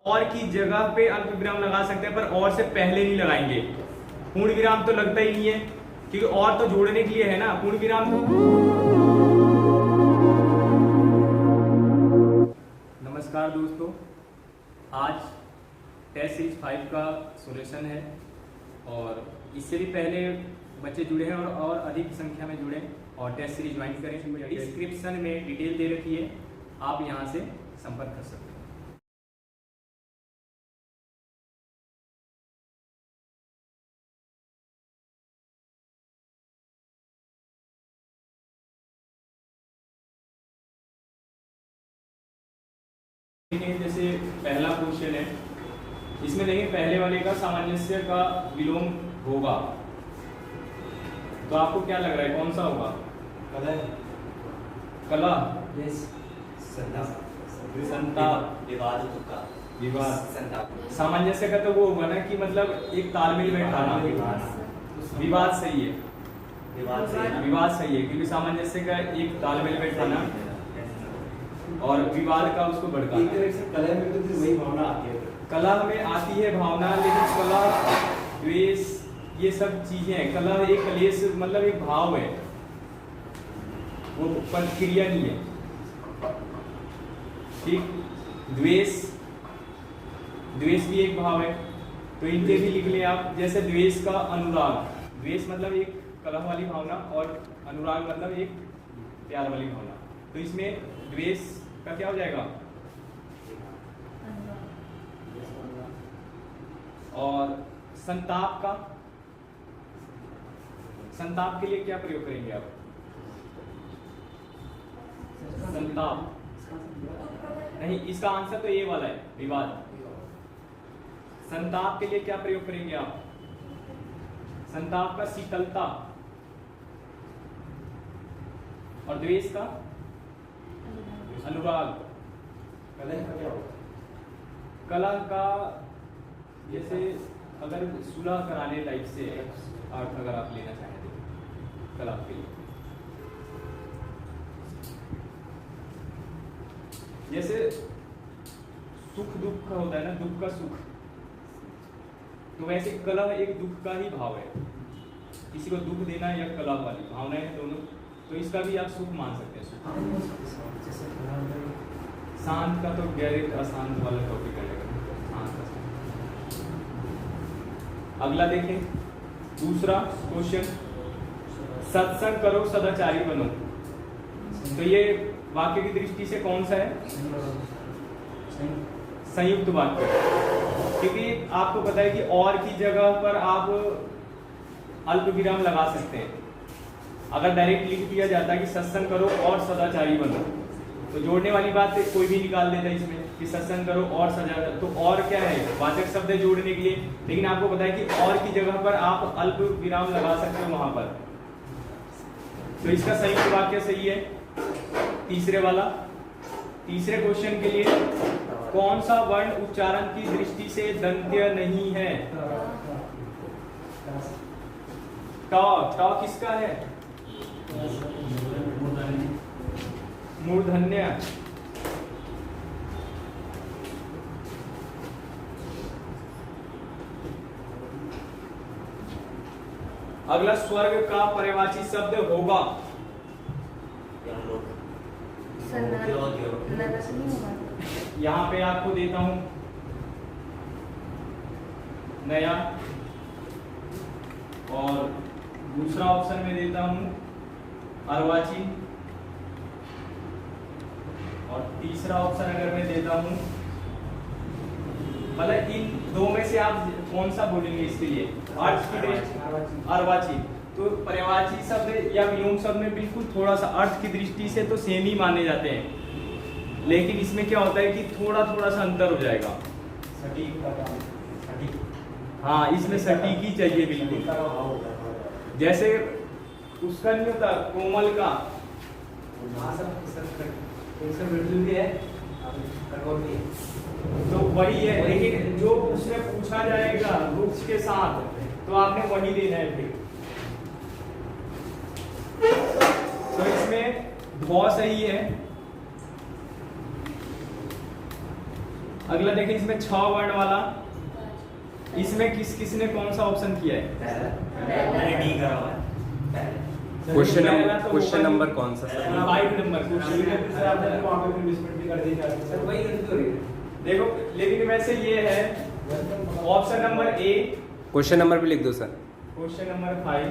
और की जगह पे अल्प विराम लगा सकते हैं, पर और से पहले नहीं लगाएंगे। पूर्ण विराम तो लगता ही नहीं है, क्योंकि और तो जोड़ने के लिए है ना, पूर्ण विराम तो। नमस्कार दोस्तों, आज टेस्ट सीरीज 5 का सॉल्यूशन है और इससे भी पहले बच्चे जुड़े हैं और अधिक संख्या में जुड़े और टेस्ट सीरीज ज्वाइन करें। डिस्क्रिप्शन में डिटेल दे रखी है, आप यहाँ से संपर्क कर सकते हैं। जैसे पहला क्वेश्चन है, इसमें देखिए पहले वाले का सामंजस्य का विलोम होगा, तो आपको क्या लग रहा है कौन सा होगा? कला, संताप, विवाद। सामंजस्य का तो वो होगा ना कि मतलब एक तालमेल बैठाना। विवाद सही है, विवाद सही है, क्योंकि सामंजस्य का एक तालमेल बैठाना और विवाद का उसको भड़काना। कला में तो वही भावना आती है। कला में आती है भावना, लेकिन कला द्वेष ये सब चीजें हैं। कला एक कलेश मतलब एक भाव है, वो प्रतिक्रिया नहीं है। ठीक, द्वेष भी एक भाव है, तो इनके भी लिख लें आप। जैसे द्वेष का अनुराग, द्वेष मतलब एक कलह वाली भावना और अनुराग मतलब एक प्यार वाली भावना, तो इसमें द्वेष का क्या हो जाएगा? और संताप का, संताप के लिए क्या प्रयोग करेंगे आप? संताप नहीं, इसका आंसर तो ये वाला है, विवाद। संताप के लिए क्या प्रयोग करेंगे आप? संताप का शीतलता। और द्वेष का अनुराग। कला का क्या होगा? कला का जैसे अगर सुलह कराने टाइप से अर्थ अगर आप लेना चाहें तो कला के लिए, जैसे सुख दुख का होता है ना, दुख का सुख, तो वैसे कला एक दुख का ही भाव है। किसी को दुख देना या कला वाली भावनाएं हैं दोनों, तो इसका भी आप सुख मान सकते हैं। शांत का तो गैरिट अशांत वाला टॉपिक है। अगला देखें, दूसरा क्वेश्चन, सत्संग करो सदाचारी बनो। तो ये वाक्य की दृष्टि से कौन सा है? संयुक्त वाक्य, क्योंकि आपको पता है कि और की जगह पर आप अल्प विराम लगा सकते हैं। अगर डायरेक्ट लिख दिया जाता है कि सत्संग करो और सदाचारी बनो, तो जोड़ने वाली बात कोई भी निकाल देता है इसमें कि सत्संग करो और सदाचारी, तो और क्या है? वाचक शब्द है जोड़ने के लिए, लेकिन आपको पता है कि और की जगह पर आप अल्प विराम लगा सकते हो वहां पर, तो इसका संयुक्त वाक्य सही है तीसरे वाला। तीसरे क्वेश्चन के लिए, कौन सा वर्ण उच्चारण की दृष्टि से दंत्य नहीं है? ट किसका है? मूर्धन्य। अगला, स्वर्ग का पर्यायवाची शब्द होगा? यहां पे आपको देता हूं नया, और दूसरा ऑप्शन में देता हूं अर्वाचीन, और तीसरा ऑप्शन अगर मैं देता हूं, मतलब इन दो में से आप कौन सा बोलेंगे इसके लिए? अर्थ की दृष्टि अर्वाचीन। तो पर्यायवाची शब्द या विलोम शब्द में बिल्कुल थोड़ा सा अर्थ की दृष्टि से तो सेम ही माने जाते हैं, लेकिन इसमें क्या होता है कि थोड़ा थोड़ा सा अंतर हो जाएगा। सटीक का काम, सटीक। हाँ, इसमें सटीक ही चाहिए बिल्कुल। जैसे उसका नहीं होता कोमल का, तो वही है, लेकिन जो उसमें पूछा जाएगा वृक्ष के साथ, तो आपने वही देना है फिर। तो इसमें ध्व सही है, अगला देखिए, इसमें 6 वर्ण वाला, इसमें किसने कौन सा ऑप्शन किया है? मैंने डी करा हुआ है। क्वेश्चन नंबर कौन सा सर? 5 number question. सर आपने वहाँ पे फिर मिसप्रिंट भी कर दी सर, वही गलती हो रही है। देखो, लेकिन वैसे ये है option number A. Question number भी लिख दो सर। क्वेश्चन नंबर 5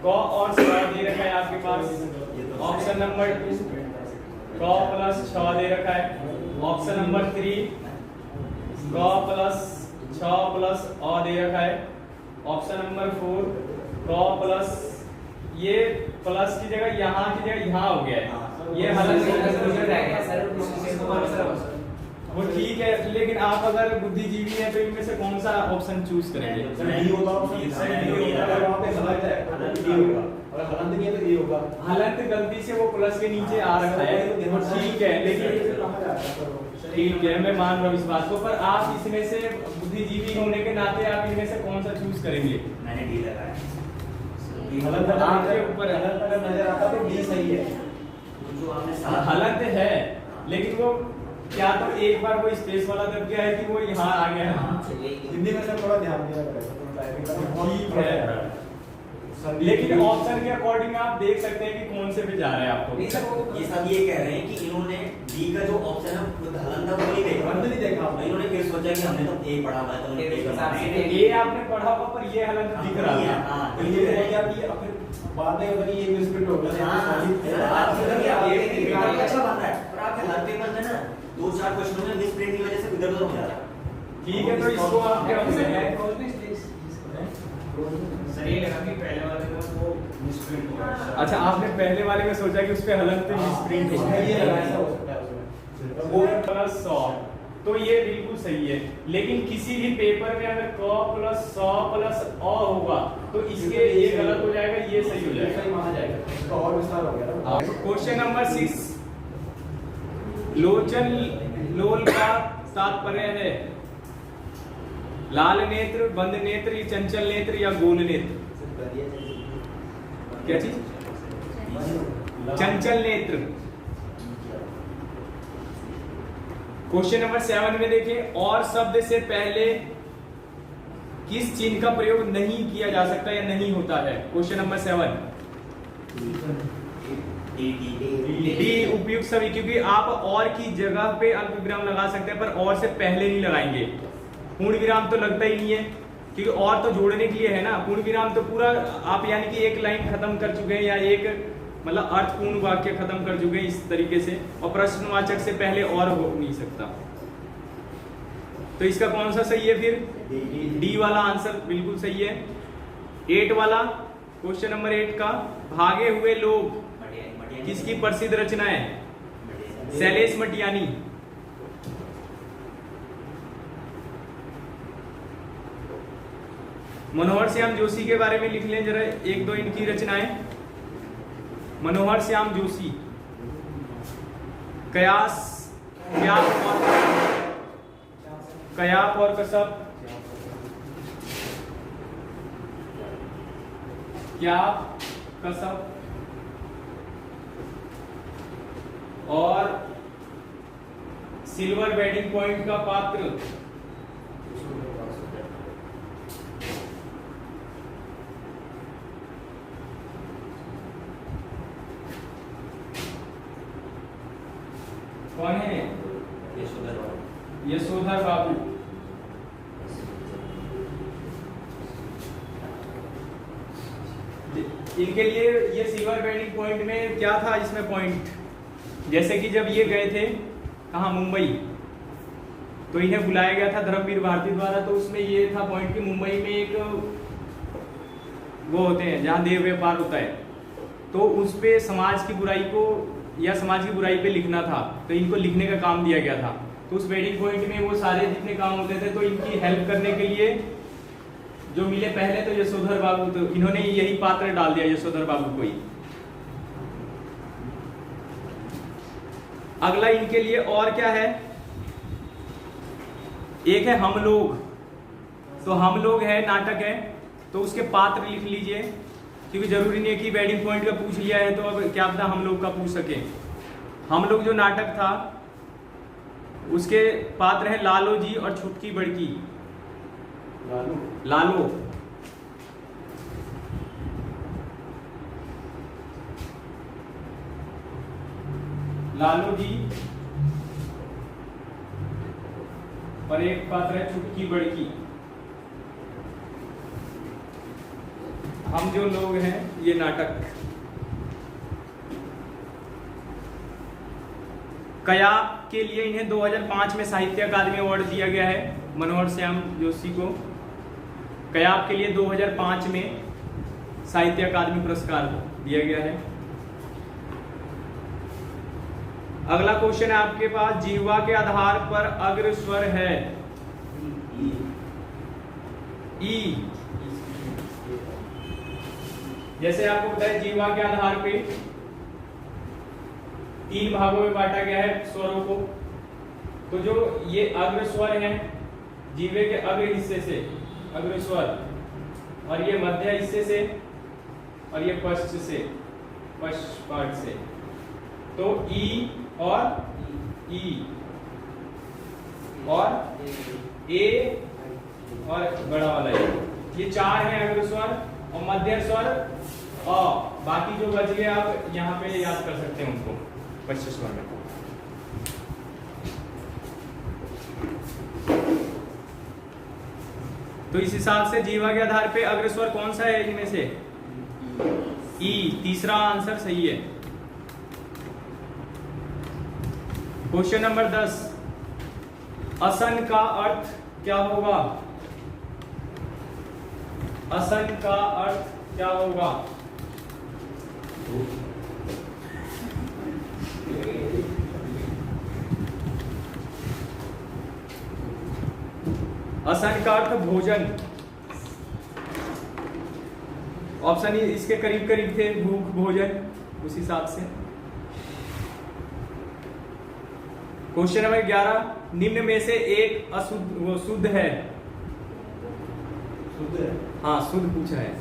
क और स दे रखा है आपके पास। ऑप्शन नंबर 2 क प्लस 6 दे रखा है। ऑप्शन नंबर 3 क प्लस 6 प्लस अ दे रखा है। ऑप्शन नंबर 4 क प्लस, ये प्लस की जगह यहाँ की जगह यहाँ हो गया है, ये वो ठीक है, लेकिन आप अगर बुद्धिजीवी हैं तो इनमें से कौन सा ऑप्शन चूज करेंगे? सर डी होगा, सर डी होगा, अगर वहाँ पे गलत है डी होगा, अगर हलंत नहीं है तो ए होगा। हालांकि गलती से वो प्लस के नीचे आ रखा है, वो ठीक है, लेकिन ठीक है, मैं मान रहा हूँ इस बात को, पर आप इसमें से बुद्धिजीवी होने के नाते आप इनमें से कौन सा चूज करेंगे? मैंने डी लगाया। हलंत आपके ऊपर है। हलंत अगर नजर आता तो डी सही है। जो आपने साथ हालांकि है, लेकिन वो क्या तो एक बार वो स्पेस वाला दब गया है कि वो यहाँ आ गया है। हिंदी में सर थोड़ा ध्यान दिया करें। ठीक है, लेकिन ऑप्शन के अकॉर्डिंग आप देख सकते हैं कि कौन से पे जा रहे हैं आपको। नहीं सर, ये सब ये कह रहे हैं कि इन्होंने डी का जो ऑप्शन है वो हलंदा वो नहीं देखा। नहीं देखा आपने। इन्होंने फिर सोचा कि हमने तो ए पढ़ा हुआ है तो हमने ए करना है। ये आपने पढ़ा हुआ, पर ये हालत दिख रहा है। हाँ, तो ये हो गया कि फिर बाद में होगा कि ये मिसप्रिंट हो गया। अच्छा बन रहा है, पर आपके हर पेपर में ना 2-4 क्वेश्चनों में मिसप्रिंट की वजह से इधर-उधर हो जा रहा है। ठीक है, तो इसको आप क्या सर ये लगा कि पहले वाले में वो मिसप्रिंट हो गया। अच्छा, आपने पहले वाले में सोचा कि उस पे हलंत पे मिसप्रिंट हो उसमें ये गया। लगा ऐसा हो सकता है उसमें। वो प्लस 100, तो ये बिल्कुल सही है, लेकिन किसी भी पेपर में अगर क प्लस 100 प्लस अ होगा तो इसके ये गलत हो जाएगा, ये सही हो सही जाएगा। माना जाएगा। इसका और विस्तार हो गया ना। क्वेश्चन नंबर 6, लोचन लोल का तात्पर्य है लाल नेत्र, बंद नेत्र, चंचल नेत्र या गोल नेत्र? क्या चीज? चंचल नेत्र। क्वेश्चन नंबर 7 में देखें, और शब्द से पहले किस चिन्ह का प्रयोग नहीं किया जा सकता या नहीं होता है? क्वेश्चन नंबर 7 डी उपयुक्त सभी, क्योंकि आप और की जगह पे अल्प विराम लगा सकते हैं, पर और से पहले नहीं लगाएंगे। पूर्ण विराम तो लगता ही नहीं है, क्योंकि और तो जोड़ने के लिए है ना। पूर्ण विराम तो पूरा आप यानी कि एक लाइन खत्म कर चुके हैं या एक मतलब अर्थपूर्ण वाक्य खत्म कर चुके हैं इस तरीके से, और प्रश्नवाचक से पहले और हो नहीं सकता। तो इसका कौन सा सही है फिर? डी वाला आंसर बिल्कुल सही है। 8 वाला, क्वेश्चन नंबर 8 का, भागे हुए लोग किसकी प्रसिद्ध रचना है? शैलेश मटियानी। मनोहर श्याम जोशी के बारे में लिख लें जरा 1-2 इनकी रचनाएं। मनोहर श्याम जोशी, कयास, कयाप और कसब, क्या कसब और सिल्वर वेडिंग पॉइंट का पात्र। कौन है? यशोधर बाबू। इनके लिए ये सिल्वर वेडिंग पॉइंट में क्या था इसमें पॉइंट, जैसे कि जब ये गए थे कहाँ, मुंबई, तो इन्हें बुलाया गया था धर्मवीर भारती द्वारा, तो उसमें ये था पॉइंट कि मुंबई में एक वो होते हैं जहाँ देव व्यापार होता है, तो उस पे समाज की बुराई को या समाज की बुराई पे लिखना था, तो इनको लिखने का काम दिया गया था। तो उस वेडिंग पॉइंट में वो सारे जितने काम होते थे, तो इनकी हेल्प करने के लिए जो मिले पहले तो यशोधर बाबू, तो इन्होंने यही पात्र डाल दिया यशोधर बाबू को ही। अगला इनके लिए और क्या है, एक है हम लोग, तो हम लोग है नाटक है, तो उसके पात्र लिख लीजिए, क्योंकि जरूरी नहीं है कि वेडिंग पॉइंट का पूछ लिया है तो अब क्या पता हम लोग का पूछ सके। हम लोग जो नाटक था उसके पात्र हैं लालो जी और छुटकी बड़की। लालू लालो लालो जी और एक पात्र है छुटकी बड़की। हम जो लोग हैं ये नाटक। कयाप के लिए इन्हें 2005 में साहित्य अकादमी अवार्ड दिया गया है, मनोहर श्याम जोशी को। कयाप के लिए 2005 में साहित्य अकादमी पुरस्कार दिया गया है। अगला क्वेश्चन है आपके पास, जीवा के आधार पर अग्र स्वर है ई। जैसे आपको पता है जीवा के आधार पे 3 भागों में बांटा गया है स्वरों को। तो जो ये अग्र स्वर हैं जीवे के अग्र हिस्से से अग्र स्वर, और ये मध्य हिस्से से, और ये पश्च से पश्च पार्ट से। तो ई और ई और ए और बड़ा वाला ए, ये 4 हैं अग्र स्वर। और मध्य स्वर अ, बाकी जो बच गए आप यहाँ पे याद कर सकते हैं उनको पश्च स्वर में। तो इस हिसाब से जीवा के आधार पे अग्र स्वर कौन सा है इनमें से? ई, तीसरा आंसर सही है। क्वेश्चन नंबर 10, असन का अर्थ क्या होगा? असन का अर्थ क्या होगा? असन का अर्थ भोजन। ऑप्शन इसके करीब करीब थे, भूख भोजन, उस हिसाब से। क्वेश्चन नंबर 11, निम्न में से एक अशुद्ध वो शुद्ध है। शुद्ध है। हाँ शुद्ध पूछा है।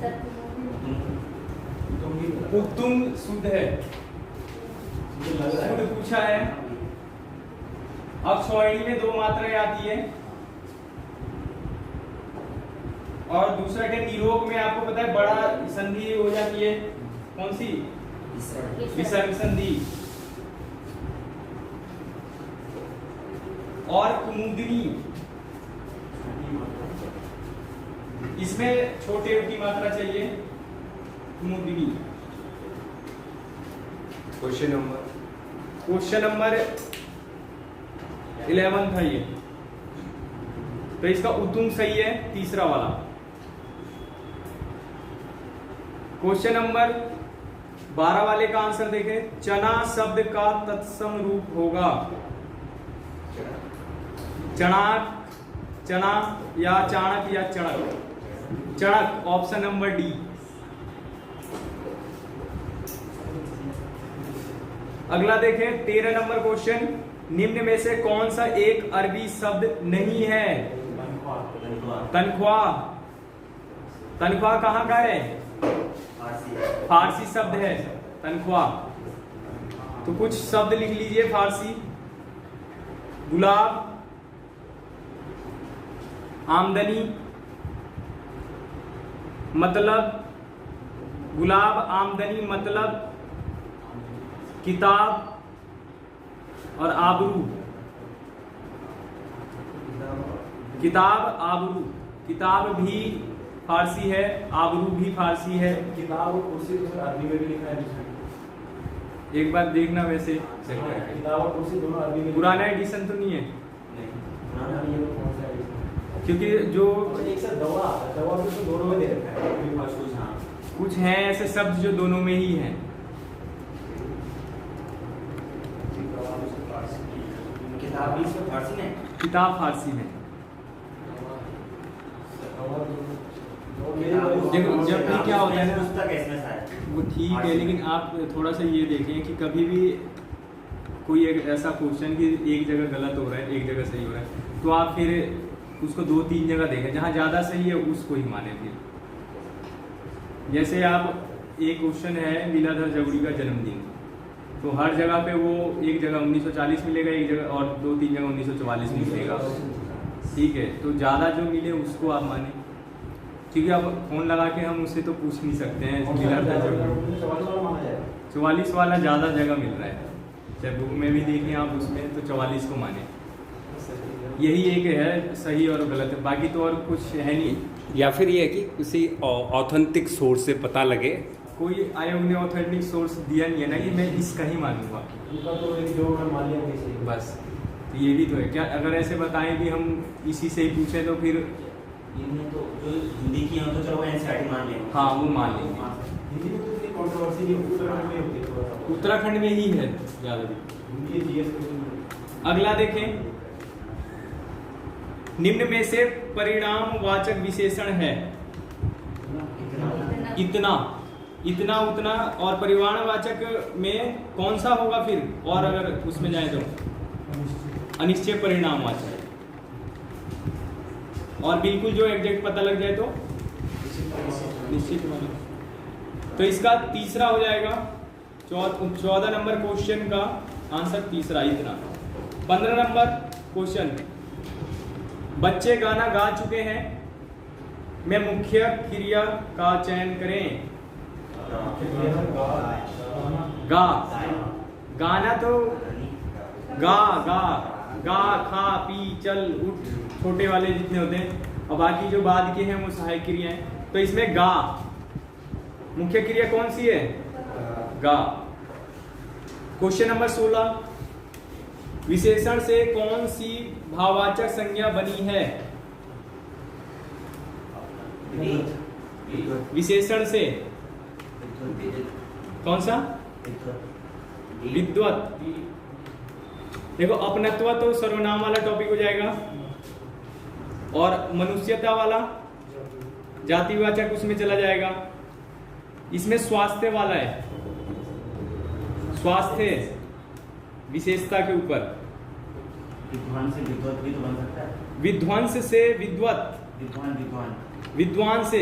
उत्तम शुद्ध है, मुझे लग रहा शुद्ध है पूछा है। अब स्वरणी में 2 मात्राएं आती है, और दूसरा के निरोग में आपको पता है बड़ा संधि हो जाती है, कौन सी? विसर्ग संधि। और कुमुदनी, इसमें छोटे की मात्रा चाहिए, कुमुदनी। क्वेश्चन नंबर 11 था ये, तो इसका उत्तुंग सही है, तीसरा वाला। क्वेश्चन नंबर 12 वाले का आंसर देखें, चना शब्द का तत्सम रूप होगा। चणाक, चना या चाणक या चणक? चणक, ऑप्शन नंबर डी। अगला देखें 13 नंबर क्वेश्चन, निम्न में से कौन सा एक अरबी शब्द नहीं है? तनख्वाह। तनख्वाह कहाँ का है? फारसी शब्द है तनख्वाह। तो कुछ शब्द लिख लीजिए फारसी। गुलाब, आमदनी, मतलब, गुलाब, आमदनी, मतलब, किताब और आबरू। किताब, आबरू। किताब भी फारसी है, आबरू भी फारसी है। किताब और कुर्सी तो अरबी में भी लिखा है जिसमें। एक बार देखना वैसे किताब और कुर्सी दोनों अरबी में। पुराना एडिशन तो नहीं है, पुराना नहीं है तो कौन सा एडिशन? क्योंकि जो एक साथ दवा आता है, दवा भी तो दोनों में दे रखा है। कुछ हैं ऐसे शब्द जो दोनों में ही हैं। किताब भी इसमें फारसी में? किताब फारसी में। देखो जब भी क्या होता है ना, पुस्तक है इसमें शायद। वो ठीक है, लेकिन आप थोड़ा सा ये देखें कि कभी भी कोई एक ऐसा क्वेश्चन कि एक जगह गलत हो रहा है, एक जगह सही हो रहा है, तो आप फिर उसको 2-3 जगह देखें, जहाँ ज़्यादा सही है उसको ही माने। फिर जैसे आप एक क्वेश्चन है लीलाधर जगुड़ी का जन्मदिन, तो हर जगह पे वो एक जगह 1940 मिलेगा, एक जगह और 2-3 जगह 1944 में मिलेगा। ठीक है, तो ज़्यादा जो मिले उसको आप माने, क्योंकि अब फ़ोन लगा के हम उससे तो पूछ नहीं सकते हैं मिला था जो 44 वाला ज़्यादा जगह मिल रहा है, चाहे बुक में भी देखें आप उसमें तो 44 को माने। यही एक है सही और गलत, बाकी तो और कुछ है नहीं। या फिर ये है कि किसी ऑथेंटिक सोर्स से पता लगे। कोई आयोग ने ऑथेंटिक सोर्स दिया नहीं है ना कि मैं इसका ही मानूंगा, उनका तो एक जो मैं मान लिया वैसे ही। बस। तो ये भी तो है क्या, अगर ऐसे बताएं कि हम इसी से ही पूछें तो फिर इनमें तो जो हिंदी की हम तो चलो एनसीईआरटी मान लेंगे। हाँ वो मान लेंगे। हिंदी में तो इतनी कंट्रोवर्सी नहीं होती, उत्तराखंड में होती है थोड़ा सा। उत्तराखंड में ही है ज़्यादा भी। Hindi GS question. अगला देखें, निम्न में से परिणामवाचक विशेषण है इतना, इतना, उतना, और परिमाणवाचक में कौन सा होगा फिर, और अगर उसमें जाए तो अनिश्चय परिणामवाचक, और बिल्कुल जो एग्जैक्ट पता लग जाए तो निश्चित वाला। तो इसका तीसरा हो जाएगा 14 नंबर क्वेश्चन का आंसर तीसरा इतना। 15 नंबर क्वेश्चन, बच्चे गाना गा चुके हैं, मैं मुख्य क्रिया का चयन करें। गा, गाना तो गा गा गा, खा, पी, चल, उठ, छोटे वाले जितने होते हैं, और बाकी जो बाद के हैं वो सहायक क्रियाएं। तो इसमें गा मुख्य क्रिया कौन सी है, गा। क्वेश्चन नंबर 16, विशेषण से कौन सी भाववाचक संज्ञा बनी है। विशेषण से कौन सा, विद्वत। देखो अपनत्व तो सर्वनाम वाला टॉपिक हो जाएगा, और मनुष्यता वाला जातिवाचक उसमें चला जाएगा। इसमें स्वास्थ्य वाला है, स्वास्थ्य विशेषता के ऊपर। विद्वान से विद्वत भी तो बन सकता है। विध्वंस से विद्वत, विद्वान विद्वान विद्वान से,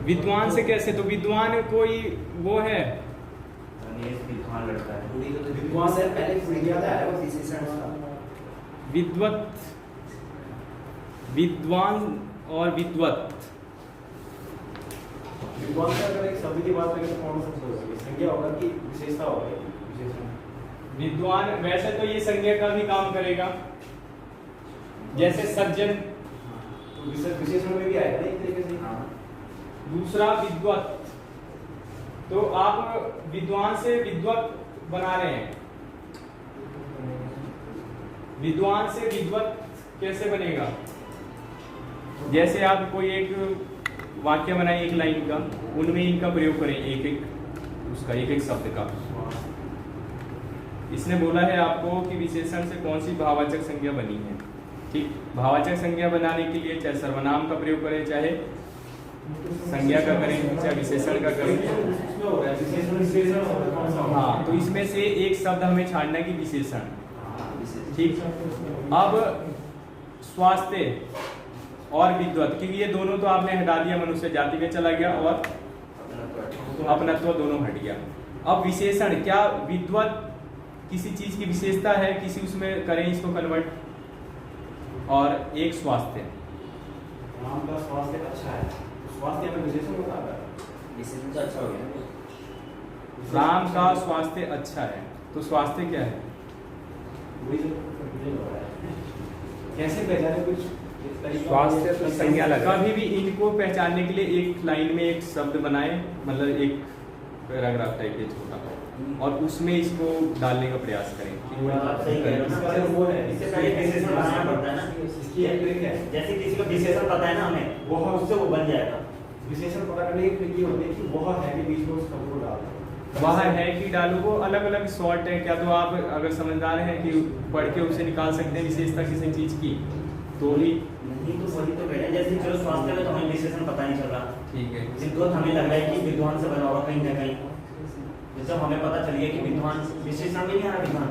विद्वान से कैसे, तो विद्वान कोई वो है, विद्वान लड़का है। विद्वान से पहले विज्ञान है वो विशेषण था। विद्वत, विद्वान और विद्वत। विद्वान से अगर एक शब्द की बात करें तो कौन सा शब्द होगा, संज्ञा होगा कि विशेषता होगी, विशेषण। विद्वान वैसे तो ये संज्ञा का भी काम करेगा, जैसे सज्जन, तो विशेषण में भी आएगा ना एक तरीके से। दूसरा विद्वत, तो आप विद्वान से विद्वत बना रहे हैं। विद्वान से विद्वत कैसे बनेगा, जैसे आप कोई एक वाक्य बनाए एक लाइन का, उनमें इनका प्रयोग करें, एक एक उसका, एक एक शब्द का। इसने बोला है आपको कि विशेषण से कौन सी भाववाचक संज्ञा बनी है। ठीक, भाववाचक संज्ञा बनाने के लिए चाहे सर्वनाम का प्रयोग करें, चाहे संज्ञा का करें, चाहे विशेषण का करें। हाँ, तो इसमें से एक शब्द हमें छाड़ना है कि विशेषण। ठीक, अब स्वास्थ्य और विद्वत, क्योंकि ये दोनों तो आपने हटा दिया, मनुष्य जाति में चला गया और अपनत्व दोनों हट गया। अब विशेषण, क्या विद्वत किसी चीज की विशेषता है, किसी उसमें करें इसको कन्वर्ट, और एक स्वास्थ्य। राम का स्वास्थ्य अच्छा है, स्वास्थ्य में विशेषण होता है, विशेषण तो अच्छा हो गया। राम का स्वास्थ्य अच्छा है, तो स्वास्थ्य क्या है, वही जो हो रहा है। कैसे पहचाने कुछ स्वास्थ्य तो संज्ञा लगा। कभी भी इनको पहचानने के लिए एक लाइन में एक शब्द बनाए, मतलब एक पैराग्राफ टाइप के छोटा, और उसमें इसको डालने का प्रयास करें। आप सही कह रहे हो ना, वो है इससे पहले विशेषण बनाना पड़ता है ना। इसकी एक ट्रिक है, जैसे किसी को विशेषण पता है ना हमें, वो उससे वो बन जाएगा। विशेषण पता करने की ट्रिक ये होती है कि वह है के बीच में उस शब्द को डाल दो। वह है कि डालो, वो अलग अलग शॉर्ट है। क्या तो आप अगर समझदार हैं कि पढ़ के उसे निकाल सकते हैं विशेषता किसी चीज की, तो भी नहीं तो वही तो कह रहे हैं, जैसे चलो स्वास्थ्य में तो हमें विशेषण पता नहीं चल रहा, ठीक है। विद्वत हमें लग रहा है कि विद्वान से बना होगा कहीं ना कहीं, जैसे हमें पता चल गया कि विद्वान, विशेषण में नहीं आ रहा विद्वान।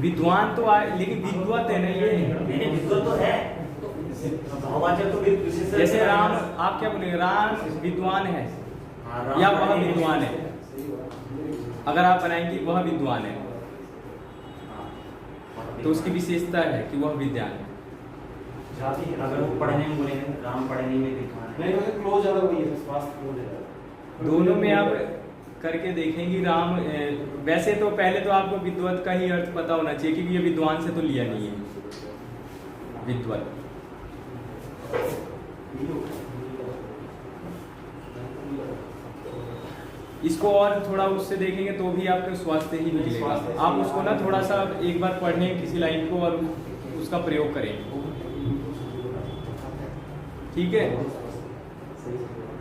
विद्वान तो आए, लेकिन विद्वत है ना ये, नहीं विद्वत तो है, भाववाचक तो विशेषण। जैसे राम, आप क्या बोलेंगे, राम विद्वान है हाँ, राम या वह विद्वान है। अगर आप बनाएंगे वह विद्वान है, तो उसकी विशेषता है कि वह विद्वान है। जाति अगर वो पढ़ने में बोलेंगे राम पढ़ने में विद्वान है, नहीं वैसे क्लोज ज्यादा वही है, स्वास्थ्य क्लोज है। दोनों में आप करके देखेंगे। राम वैसे तो पहले तो आपको विद्वत का ही अर्थ पता होना चाहिए, क्योंकि ये विद्वान से तो लिया नहीं है विद्वत। इसको और थोड़ा उससे देखेंगे तो भी आपका स्वास्थ्य ही निकलेगा। आप उसको ना थोड़ा सा एक बार पढ़ने किसी लाइन को और उसका प्रयोग करें, ठीक है।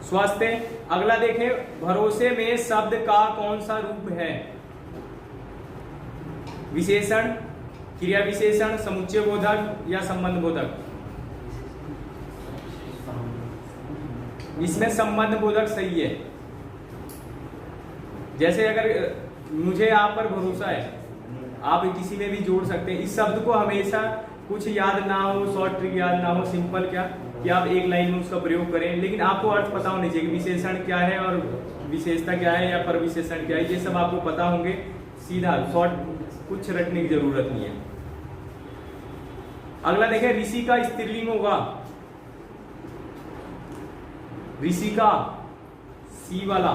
स्वास्थ्य। अगला देखें, भरोसे में शब्द का कौन सा रूप है? विशेषण, क्रिया विशेषण, समुच्चय बोधक या संबंध बोधक? इसमें संबंध बोधक सही है। जैसे अगर मुझे आप पर भरोसा है, आप किसी में भी जोड़ सकते हैं। इस शब्द को हमेशा कुछ याद ना हो, शॉर्ट ट्रिक याद ना हो, सिंपल क्या कि आप एक लाइन में उसका प्रयोग करें, लेकिन आपको अर्थ पता होने चाहिए कि विशेषण क्या है और विशेषता क्या है या पर विशेषण क्या है, ये सब आपको पता होंगे। सीधा शॉर्ट, कुछ रटने की जरूरत नहीं है। अगला देखें, ऋषि का स्त्रीलिंग होगा। ऋषि का सी वाला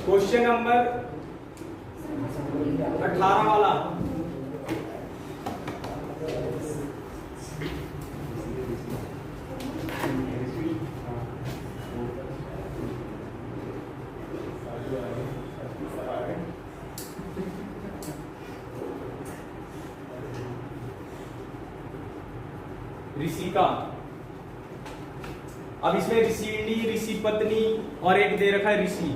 क्वेश्चन नंबर 18 वाला। ऋषि का, अब इसमें ऋषिणी, ऋषि पत्नी और एक दे रखा है ऋषि।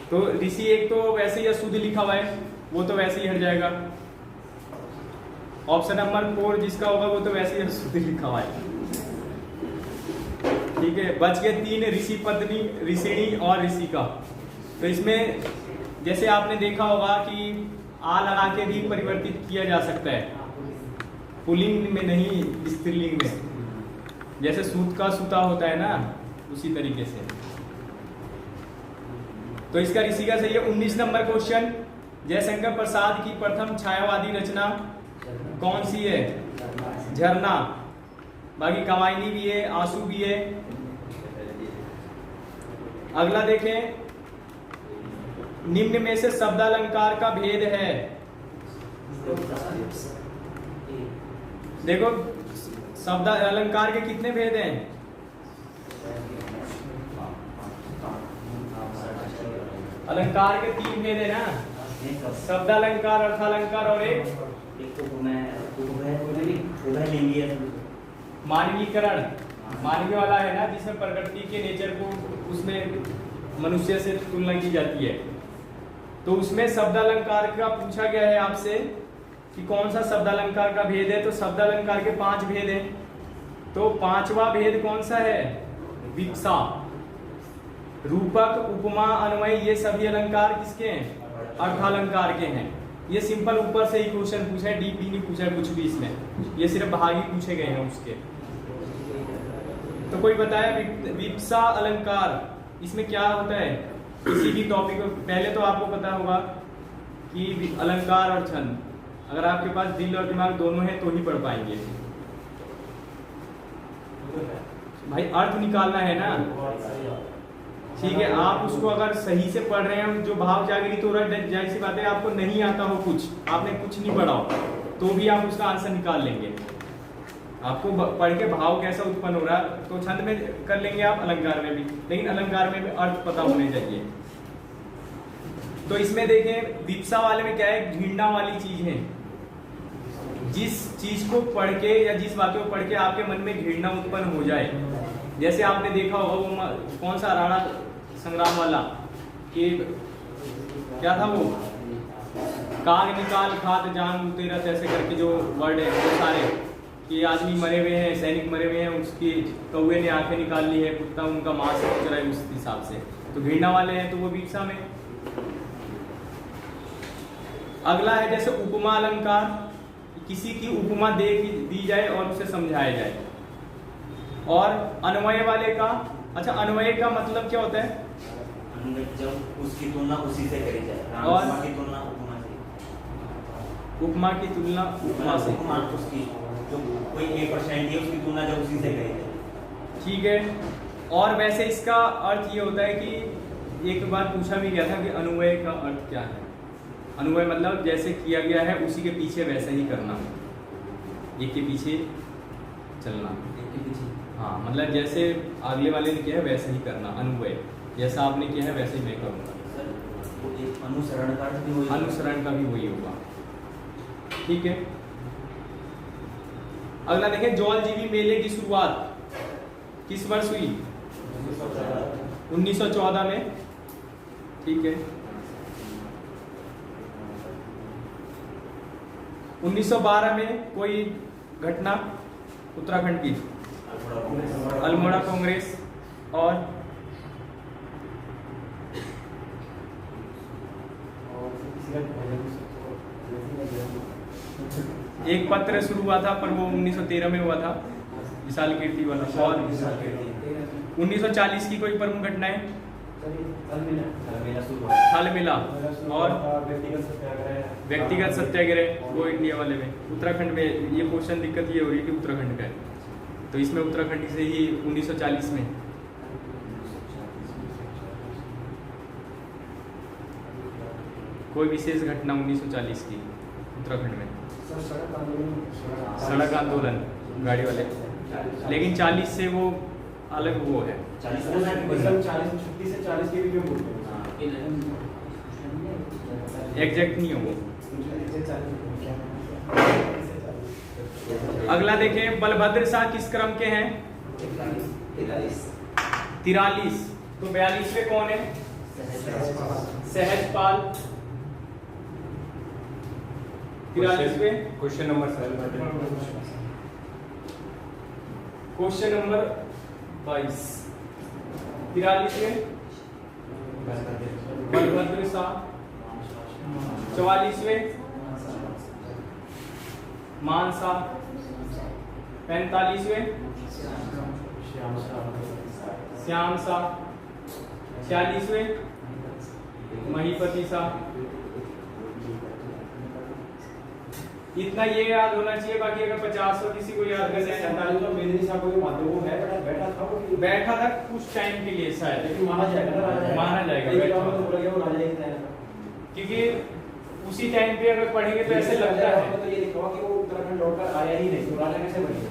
तो ऋषि एक तो वैसे ही अशुद्ध लिखा हुआ है, वो तो वैसे ही हट जाएगा। ऑप्शन नंबर 4 जिसका होगा वो तो वैसे ही अशुद्ध लिखा हुआ है, ठीक है। बच गए 3, ऋषि पत्नी, ऋषिणी और ऋषि का। तो इसमें जैसे आपने देखा होगा कि आ लगा के भी परिवर्तित किया जा सकता है, पुल्लिंग में नहीं स्त्रीलिंग में। जैसे सूत का सूता होता है ना, उसी तरीके से। तो इसका ऋषि का सही है। 19 नंबर क्वेश्चन, जयशंकर प्रसाद की प्रथम छायावादी रचना कौन सी है? झरना। बाकी कमायनी भी है, आंसू भी है। अगला देखें, निम्न में से शब्दालंकार का भेद है। देखो शब्द अलंकार के कितने भेद हैं? अलंकार के 3 भेद है ना, शब्द अलंकार, अर्थालंकार और एक मानवीकरण। मानवीय वाला है ना, जिसमें प्रकृति के नेचर को उसमें मनुष्य से तुलना की जाती है। तो उसमें शब्द अलंकार का पूछा गया है आपसे कि कौन सा शब्दालंकार का भेद है। तो शब्दालंकार के 5 भेद हैं। तो 5वां भेद कौन सा है? विवक्षा। रूपक, उपमा, अन्वय, ये सभी अलंकार किसके हैं? अर्थालंकार के हैं। ये सिंपल ऊपर से ही क्वेश्चन पूछा है, डीप भी नहीं पूछा है कुछ भी इसमें, ये सिर्फ भाग ही पूछे गए हैं उसके। तो कोई बताया विवक्षा अलंकार इसमें क्या होता है? किसी भी टॉपिक को पहले तो आपको पता होगा कि अलंकार और छंद, अगर आपके पास दिल और दिमाग दोनों है तो ही पढ़ पाएंगे भाई। अर्थ निकालना है ना, ठीक है। आप उसको अगर सही से पढ़ रहे हैं, जो भाव जागृत हो रहा है, जाहिर सी बात है आपको नहीं आता हो कुछ, आपने कुछ नहीं पढ़ा हो, तो भी आप उसका आंसर निकाल लेंगे। आपको पढ़ के भाव कैसा उत्पन्न हो रहा है तो छंद में कर लेंगे आप, अलंकार में भी, लेकिन अलंकार में भी अर्थ पता होने चाहिए। तो इसमें देखें विवक्षा वाले में क्या है? घृणा वाली चीज है। जिस चीज को पढ़ के या जिस वाक्य को पढ़ के आपके मन में घृणा उत्पन्न हो जाए। जैसे आपने देखा होगा वो कौन सा राणा संग्राम वाला कि क्या था वो, काग निकाल खात जान तेरा, ऐसे करके जो वर्ड है वो सारे, कि आदमी मरे हुए हैं, सैनिक मरे हुए हैं, उसकी कौवे ने आंखें निकाल ली है, कुत्ता उनका मांस सोच रहा है, उस हिसाब से तो घृणा वाले हैं, तो वो विवक्षा में। अगला है जैसे उपमा अलंकार, किसी की उपमा दी जाए और उसे समझाया जाए। और अन्वय वाले का, अच्छा अन्वय का मतलब क्या होता है? जब उसकी तुलना उसी से करी जाए, और? उपमा की तुलना उपमा से, उपमा की तुलना उपमा से। उपमा उसकी जो कोई 1% है उसकी तुलना जब उसी से करी जाए। ठीक है। और वैसे इसका अर्थ ये होता है कि एक बार पूछा भी गया था कि अनुव्यय का अर्थ क्या है। अनुव्यय मतलब जैसे किया गया है उसी के पीछे वैसा ही करना, एक के पीछे चलना। हाँ, मतलब जैसे अगले वाले ने किया है वैसे ही करना, अनुव्यय। जैसा आपने किया है वैसे ही मैं करूँगा। सर वो एक अनुसरण का अर्थ भी वही, अनुसरण का भी वही होगा। ठीक है। अगला देखें, जौलजीबी मेले की शुरुआत किस वर्ष हुई? 1914 में। ठीक है। 1912 में कोई घटना उत्तराखंड की, अल्मोड़ा कांग्रेस। और एक पत्र शुरू हुआ था पर वो 1913 में हुआ था, विशाल कीर्ति वाला। और 1940 की कोई प्रमुख घटनाएं? थल मिला और व्यक्तिगत सत्याग्रह, वो इंडिया वाले में। उत्तराखंड में ये क्वेश्चन दिक्कत ये हो रही है कि उत्तराखंड का है, तो इसमें उत्तराखंड से ही 1940 में। कोई विशेष घटना 1940 की उत्तराखंड में, सड़क आंदोलन गाड़ी वाले। लेकिन 40 से वो अलग वो है। 36 से 40 के बीच में बोलते हैं। एग्जैक्ट नहीं हो वो। अगला देखें, बलभद्र शाह किस क्रम के हैं? 43। तो 42वें कौन है? सहजपाल। 43वें क्वेश्चन नंबर 7। Question number 22। 43वें बलभद्र शाह। 44वें मानसा। 45वें श्याम शाह। 46वें महीपति शाह। इतना ये याद होना चाहिए, बाकी अगर 50 किसी को याद करना है। 47 में मेदिनी साहब को मानते वो है, बैठा था वो, बैठा था कुछ टाइम के लिए शायद, लेकिन माना जाएगा ना, माना जाएगा, एक बैठा गाँव में था। तो बोला गया वो राजा ही था। क्योंकि उसी टाइम पे अगर पढ़ेंगे तो ऐसे लगता है। तो ये लिखा हुआ कि वो उत्तराखंड लौटकर आया ही नहीं, तो राजा कैसे बनेगा?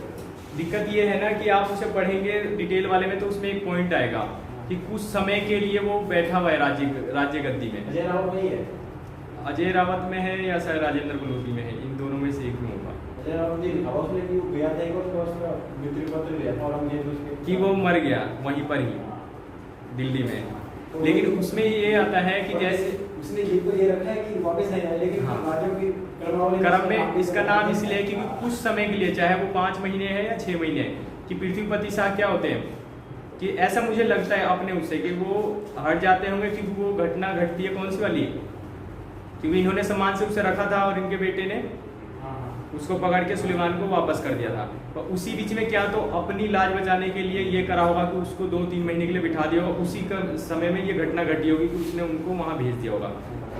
दिक्कत ये है ना कि आप उसे पढ़ेंगे डिटेल वाले में तो उसमें एक पॉइंट आएगा कि कुछ समय के लिए वो बैठा हुआ है राज्य गद्दी में। अजय रावत नहीं है, अजय रावत में है या शायद राजेंद्र बलोदी में है, इन दोनों में से एक में होगा। अजय रावत ने लिखा हुआ उसने कि वो गया था एक बार, तो उसका मृत्यु पत्र लिया था औरंगजेब उसके कि वो मर गया वहीं पर ही दिल्ली में। लेकिन उसमें ये आता है कि जैसे उसने ये तो ये रखा है कि वापस नहीं आया, लेकिन हाँ। राजों की क्रमावली क्रम में इसका नाम इसलिए है क्योंकि कुछ समय के लिए, चाहे वो 5 महीने है या 6 महीने है, कि पृथ्वीपति शाह क्या होते हैं कि ऐसा मुझे लगता है अपने उससे कि वो हट जाते होंगे क्योंकि वो घटना घटती है कौन सी वाली, क्योंकि इन्होंने सम्मान से उसे रखा था और इनके बेटे ने उसको पकड़ के सुलेमान को वापस कर दिया था। तो उसी बीच में क्या तो अपनी लाज बचाने के लिए ये करा होगा कि उसको 2-3 महीने के लिए बिठा दिया होगा, उसी का समय में ये घटना घटी होगी कि उसने उनको वहाँ भेज दिया होगा।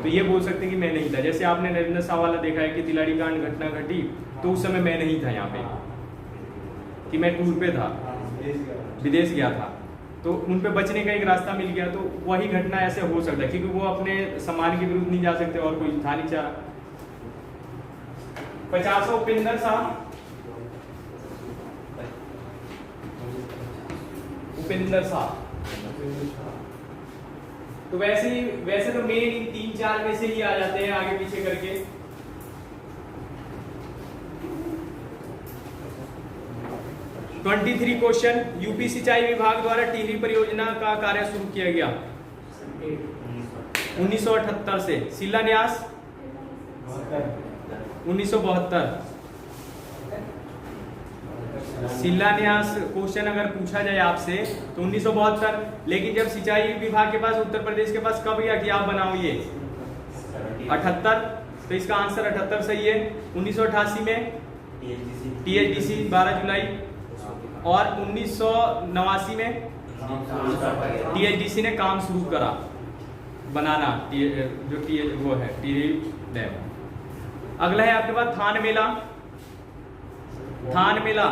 तो ये बोल सकते हैं कि मैं नहीं था। जैसे आपने नरेंद्र शाह वाला देखा है कि तिलाड़ी कांड घटना घटी, तो उस समय मैं नहीं था यहाँ पे, कि मैं टूर पे था, विदेश गया था, तो उन पे बचने का एक रास्ता मिल गया। तो वही घटना ऐसे हो सकता है क्योंकि वो अपने सम्मान के विरुद्ध नहीं जा सकते और कोई था नहीं चाह। 50 उपेंद्र शाह। उपेंद्र शाह तो वैसे तो मेन इन 3-4 में से ही आ जाते हैं आगे पीछे करके। क्वेश्चन, यूपी सिंचाई विभाग द्वारा टिहरी परियोजना का कार्य शुरू किया गया 1978 से। शिलान्यास 1972। शिलान्यास क्वेश्चन अगर पूछा जाए आपसे तो 1972, लेकिन जब सिंचाई विभाग के पास उत्तर प्रदेश के पास कब गया कि आप बनाओ ये 78, तो इसका आंसर 78 सही है। 1988 में THDC 12 जुलाई, और 1989 में THDC ने काम शुरू करा। बनाना वो है टिहरी डैम। अगला है आपके पास थान मेला। थान मेला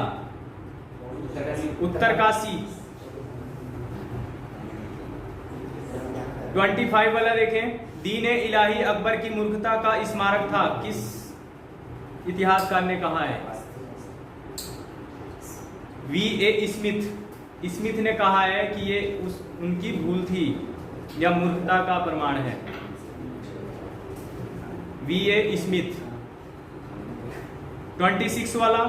उत्तरकाशी। 25 वाला देखें, दीन इलाही अकबर की मूर्खता का स्मारक था, किस इतिहासकार ने कहा है? V.A. स्मिथ ने कहा है कि ये उनकी भूल थी या मूर्खता का प्रमाण है। V.A. स्मिथ। 26 वाला,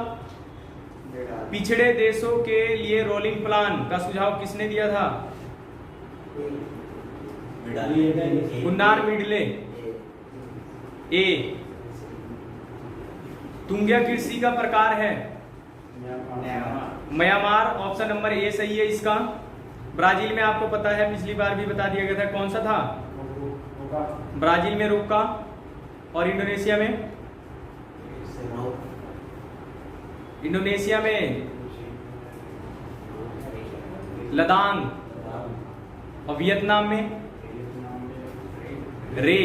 पिछड़े देशों के लिए रोलिंग प्लान का सुझाव किसने दिया था? Gunnar medley. ए। तुंग्या कृषि का प्रकार है म्यांमार। ऑप्शन नंबर ए सही है इसका। ब्राजील में आपको पता है पिछली बार भी बता दिया गया था, कौन सा था? ब्राजील में रोका। और इंडोनेशिया में? इंडोनेशिया में लदांग। और वियतनाम में रे।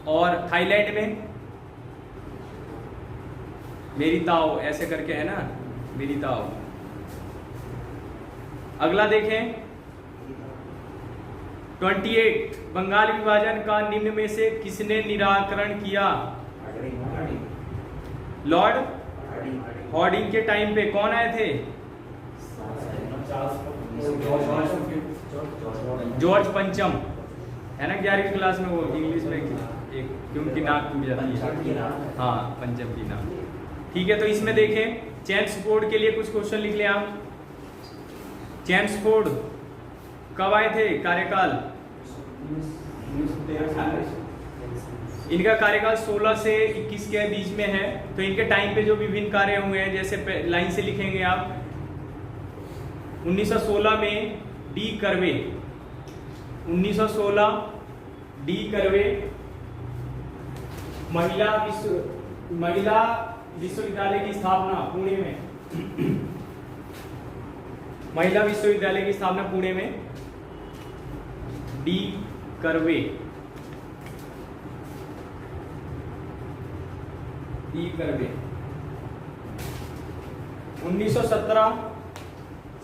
और थाईलैंड में मेरी ताओ, ऐसे करके है ना, मेरी ताओ। अगला देखें 28, बंगाल विभाजन का निम्न में से किसने निराकरण किया? लॉर्ड हार्डिंग के टाइम पे कौन आए थे? जॉर्ज पंचम, है ना 11वीं क्लास में वो इंग्लिश में एक क्योंकि नाक टूट जाती है। हाँ, पंचम की नाक। ठीक है, तो इसमें देखें चैम्सफोर्ड के लिए कुछ क्वेश्चन लिख लें आप। चैम्सफोर्ड कब आए थे? कार्यकाल इनका कार्यकाल 16 से 21 के बीच में है। तो इनके टाइम पे जो विभिन्न कार्य हुए हैं, जैसे लाइन से लिखेंगे आप। 1916 में डी कर्वे, 1916 डी कर्वे महिला विश्वविद्यालय की स्थापना पुणे में। महिला विश्वविद्यालय की स्थापना पुणे में डी कर्वे। 1917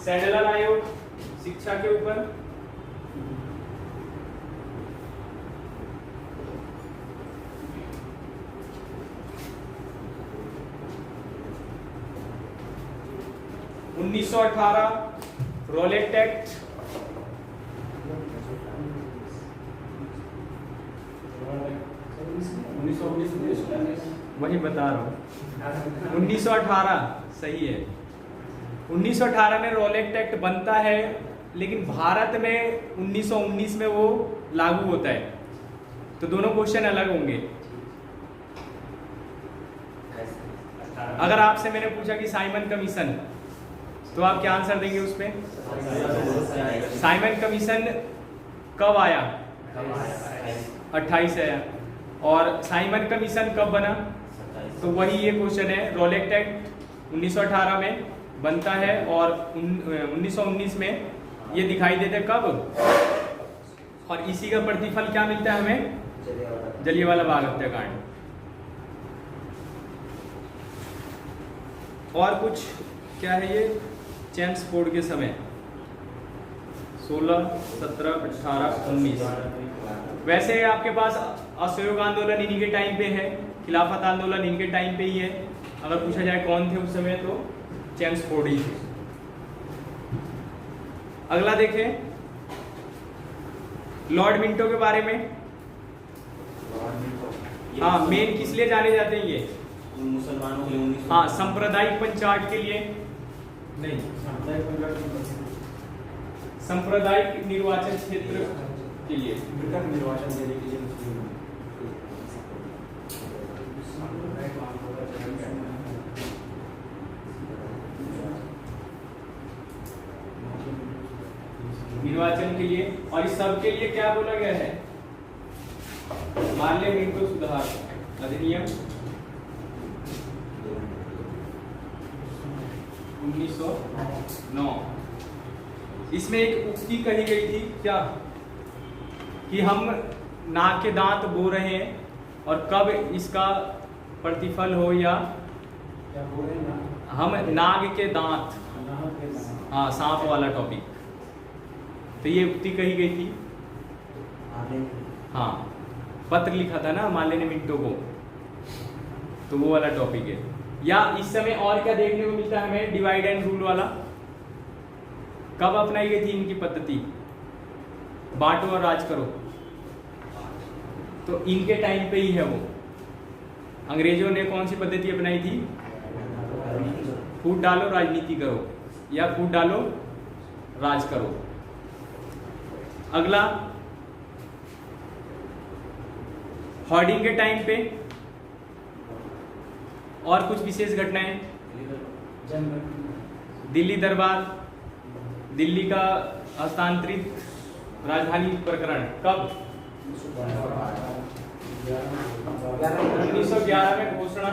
सैंडलर आयोग शिक्षा के ऊपर। उन्नीस 1918 रोलेट एक्ट। वही बता रहा हूँ, 1918 सही है। 1918 में रोलेट एक्ट बनता है, लेकिन भारत में 1919 में वो लागू होता है। तो दोनों क्वेश्चन अलग होंगे। अगर आपसे मैंने पूछा कि साइमन कमीशन, तो आप क्या आंसर देंगे उस पे? साइमन कमीशन कब आया? 28 आया। और साइमन कमीशन कब बना? तो वही ये क्वेश्चन है। रोलेट एक्ट 1918 में बनता है और 1919 में ये दिखाई देते कब, और इसी का प्रतिफल क्या मिलता है हमें? जलियांवाला बाग हत्याकांड। और कुछ क्या है ये? चैम्सफोर्ड के समय 16, 17, 18, 19। वैसे आपके पास असहयोग आंदोलन इन्हीं के टाइम पे है, खिलाफत आंदोलन इनके टाइम पे ही है। अगर पूछा जाए कौन थे उस समय, तो चैम्सफोर्ड ही थे। अगला देखें लॉर्ड मिंटो के बारे में। हाँ, मेन किस लिए जाने जाते हैं ये? मुसलमानों के लिए। हाँ, सांप्रदायिक पंचायत के लिए नहीं, सांप्रदायिक निर्वाचन क्षेत्र के लिए। निर्वाचन देने के लिए निर्वाचन के लिए। और इस सब के लिए क्या बोला गया है? मार्ले मिंटो सुधार अधिनियम 1909। इसमें एक उक्ति कही गई थी क्या, कि हम नाक के दांत बो रहे हैं और कब इसका प्रतिफल हो, या क्या बोल रहे हैं ना? हम नाग के दांत, नाक के दांत। हाँ सांप वाला टॉपिक, तो ये उक्ति कही गई थी। हाँ पत्र लिखा था ना माले ने मिंटो को, तो वो वाला टॉपिक है। या इस समय और क्या देखने को मिलता है हमें, डिवाइड एंड रूल वाला कब अपनाई गई थी इनकी पद्धति, बांटो और राज करो, तो इनके टाइम पे ही है वो। अंग्रेजों ने कौन सी पद्धति अपनाई थी, फूट डालो राजनीति करो, या फूट डालो राज करो। अगला हॉर्डिंग के टाइम पे और कुछ विशेष घटनाएं, दिल्ली दरबार, दिल्ली का हस्तांतरित राजधानी प्रकरण कब, 1911 में घोषणा,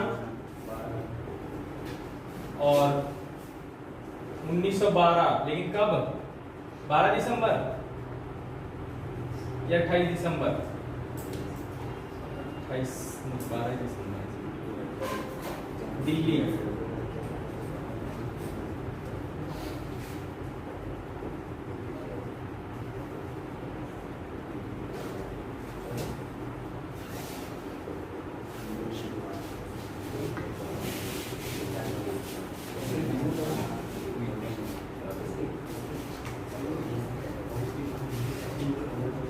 और 1912, लेकिन कब, 12 दिसंबर या 28 दिसंबर, 12 दिसंबर, दिल्ली।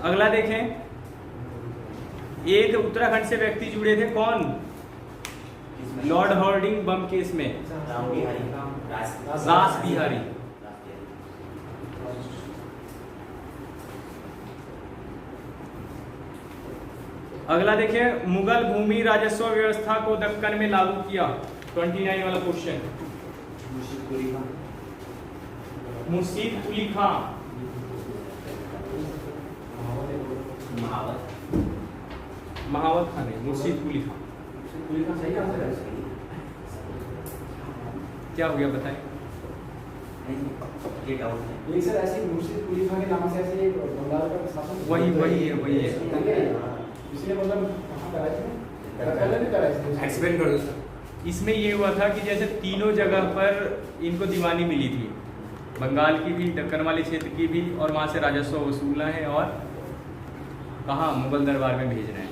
अगला देखें, एक उत्तराखंड से व्यक्ति जुड़े थे, कौन, लॉर्ड हॉर्डिंग बम केस में, रास बिहारी। अगला देखिए, मुगल भूमि राजस्व व्यवस्था को दक्कन में लागू किया, 29 वाला क्वेश्चन, मुर्शीद कुली खां, महावत खान है, मुर्शीद कुली खां। कुली खां सही आंसर है। क्या हो गया बताएं। एक सर ऐसे मुर्शीद कुली खां के नाम से ऐसे एक बंगाल का शासन, वही है। इसलिए मतलब कहाँ कराए थे, पहले नहीं कराए थे। एक्सप्लेन कर दो सर। इसमें ये हुआ था कि जैसे तीनों जगह पर इनको दीवानी मिली थी, बंगाल की भी, दक्कन वाले क्षेत्र की भी, और वहाँ से राजस्व वसूलना है और कहाँ, मुगल दरबार में भेजना है।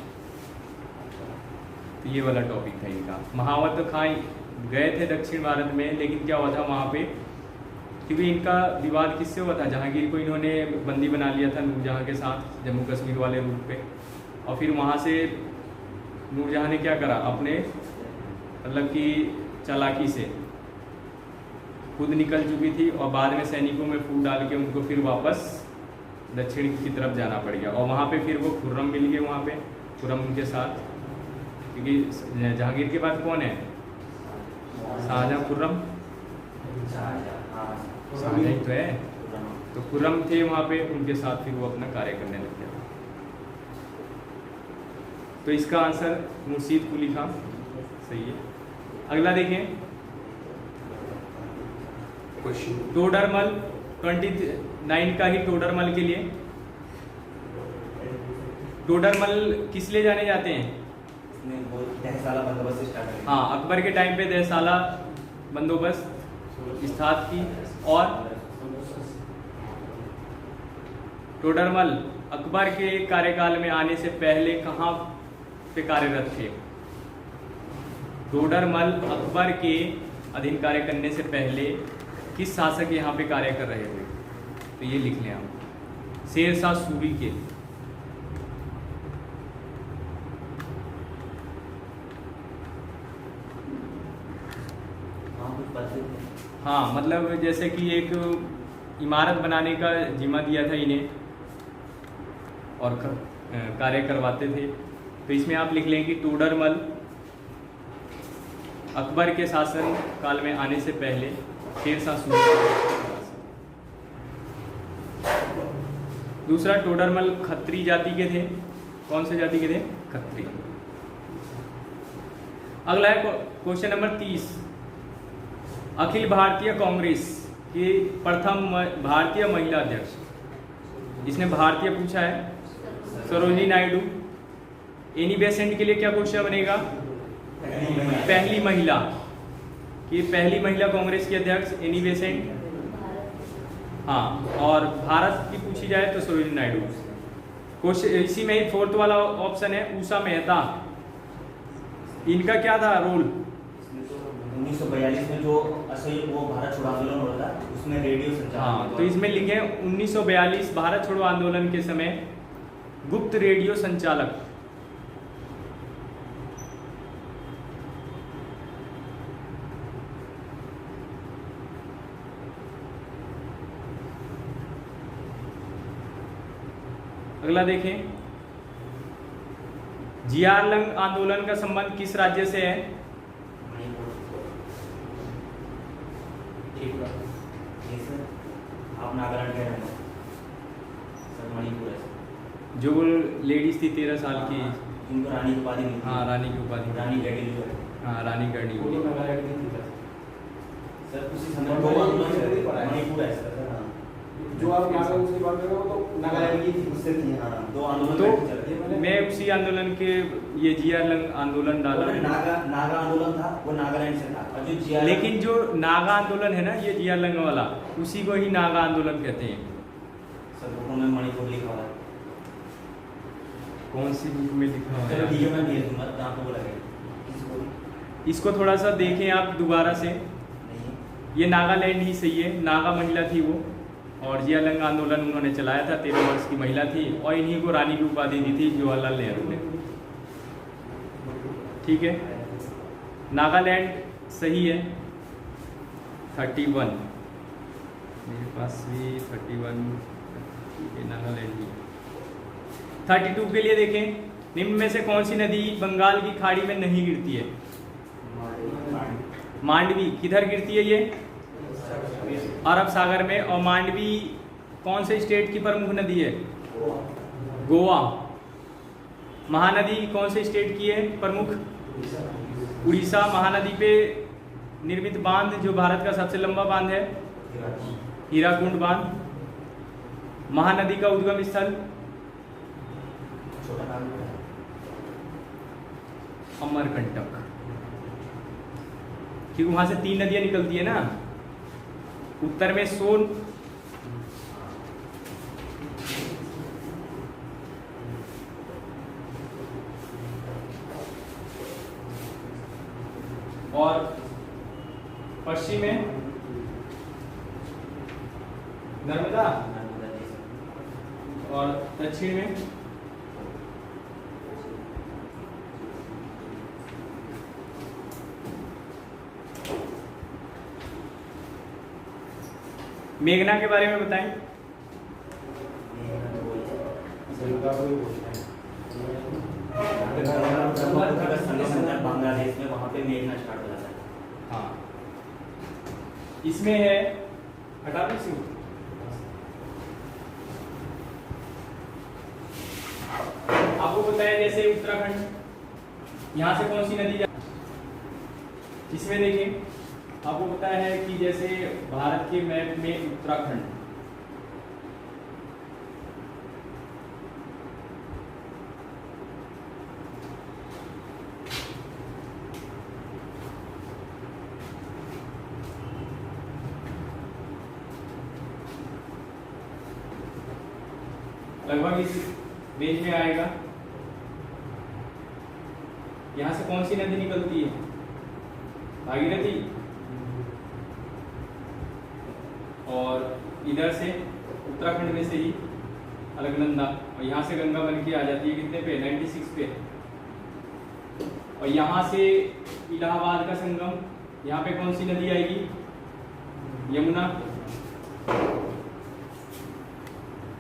तो ये वाला टॉपिक था इनका। महावत खां गए थे दक्षिण भारत में, लेकिन क्या हुआ था वहाँ पे, क्योंकि इनका विवाद किससे हुआ था, जहांगीर को इन्होंने बंदी बना लिया था नूरजहाँ के साथ, जम्मू कश्मीर वाले रूट पे, और फिर वहाँ से नूरजहाँ ने क्या करा, अपने मतलब कि चालाकी से खुद निकल चुकी थी, और बाद में सैनिकों में फूट डाल के उनको फिर वापस दक्षिण की तरफ जाना पड़ गया, और वहाँ पे फिर वो खुर्रम मिल गए, वहाँ पे खुर्रम उनके साथ, क्योंकि जहांगीर के बाद कौन है, शाहजहां, खुर्रम, शाहजहां तो है, तो खुर्रम थे वहाँ पे, उनके साथ फिर वो अपना कार्य करने लग गया। तो इसका आंसर मुर्शीद कुली खां सही है। अगला देखें, टोडरमल, 29 का ही टोडरमल के लिए। टोडरमल किस लिए जाने जाते हैं, दहसाला बंदोबस्त स्टार्ट किया। हाँ, अकबर के टाइम पे दहसाला बंदोबस्त स्थापित की, और टोडरमल अकबर के कार्यकाल में आने से पहले कहाँ पे कार्यरत थे। टोडरमल अकबर के अधीन कार्य करने से पहले किस शासक यहाँ पे कार्य कर रहे थे, तो ये लिख लें हम, शेरशाह सूरी के। हाँ, मतलब जैसे कि एक इमारत बनाने का जिम्मा दिया था इन्हें और कार्य करवाते थे, तो इसमें आप लिख लें कि टोडरमल अकबर के शासन काल में आने से पहले शेरशाह सूरी। दूसरा, टोडरमल खत्री जाति के थे। कौन से जाति के थे, खत्री। अगला है क्वेश्चन नंबर 30, अखिल भारतीय कांग्रेस की प्रथम भारतीय महिला अध्यक्ष। इसने भारतीय पूछा है, सरोजिनी नायडू। एनी बेसेंट के लिए क्या क्वेश्चन बनेगा? पहली महिला, कि पहली महिला कांग्रेस की अध्यक्ष एनी बेसेंट। हाँ, और भारत की पूछी जाए तो सरोजिनी नायडू। क्वेश्चन इसी में ही फोर्थ वाला ऑप्शन है उषा मेहता, इनका क्या था रोल? 1942 में जो असहयोग वो भारत छोड़ो आंदोलन हो रहा था उसमें रेडियो संचार। हाँ, तो इसमें लिखे 1942 भारत छोड़ो आंदोलन के समय गुप्त रेडियो संचालक। अगला देखें, जियारलंग आंदोलन का संबंध किस राज्य से है? आप नागालैंड कह रहे हैं सर, मणिपुर है। जो लेडीज थी 13 साल की, जिनको रानी की उपाधि मिली। हाँ, रानी की उपाधि। रानी गैडिली। हाँ, रानी गर्णी। वो तो नागालैंड की थी सर। सर उसी समय दो आंदोलन से मणिपुर है सर। हाँ, जो आप नागालैंड की बात कर रहे हो तो नागालैंड की थी, उससे थी। हाँ, दो आंदोलन तो चलते हैं। मैं उसी आंदोलन के ये जियारलंग आंदोलन डाला हूं। नागा आंदोलन था वो नागालैंड से था, और जो जिया लेकिन जो नागा आंदोलन है ना, ये जियारलंग वाला, उसी को ही नागा आंदोलन कहते हैं। सर बुकों में मणिपुर लिखा हुआ है। कौन सी बुक में लिखा हुआ चलो है? ठीक है, मैं भेज दूंगा जहाँ पे वो लगेगा। इसको थोड़ा सा देखें आप दोबारा से। नहीं, ये नागालैंड ही सही है, नागा महिला थी वो, और जियारलंग आंदोलन उन्होंने चलाया था, 13 वर्ष की महिला थी, और इन्हीं को रानी की उपाधि दी थी जवाहरलाल नेहरू ने। ठीक है, नागालैंड सही है। 31 मेरे पास भी 31, ठीक है, नागालैंड ही। 32 के लिए देखें, निम्न में से कौन सी नदी बंगाल की खाड़ी में नहीं गिरती है? मांडवी। किधर गिरती है ये? अरब सागर में। और मांडवी कौन से स्टेट की प्रमुख नदी है? गोवा। महानदी कौन से स्टेट की है प्रमुख? उड़ीसा। महानदी पे निर्मित बांध जो भारत का सबसे लंबा बांध है, हीराकुंड बांध। महानदी का उद्गम स्थल छोटा नाम है। अमरकंटक, क्योंकि वहां से 3 नदियां निकलती है ना। उत्तर में सोन, और पश्चिम में नर्मदा, और दक्षिण में मेघना के बारे में बताएं। बांग्लादेश में वहाँ पे मेघना स्टार्ट हो जाता है। हाँ, इसमें है हटावी सिंह। आपको बताया जैसे उत्तराखंड, यहाँ से कौन सी नदी जाती? इसमें देखिए, आपको पता है कि जैसे भारत के मैप में उत्तराखंड, लगभग इस रेंज में आएगा। यहाँ से कौन सी नदी निकलती है? भागीरथी। और इधर से उत्तराखंड में से ही अलकनंदा, और यहाँ से गंगा बन के आ जाती है कितने पे? 96 पे। और यहाँ से इलाहाबाद का संगम, यहाँ पे कौन सी नदी आएगी? यमुना।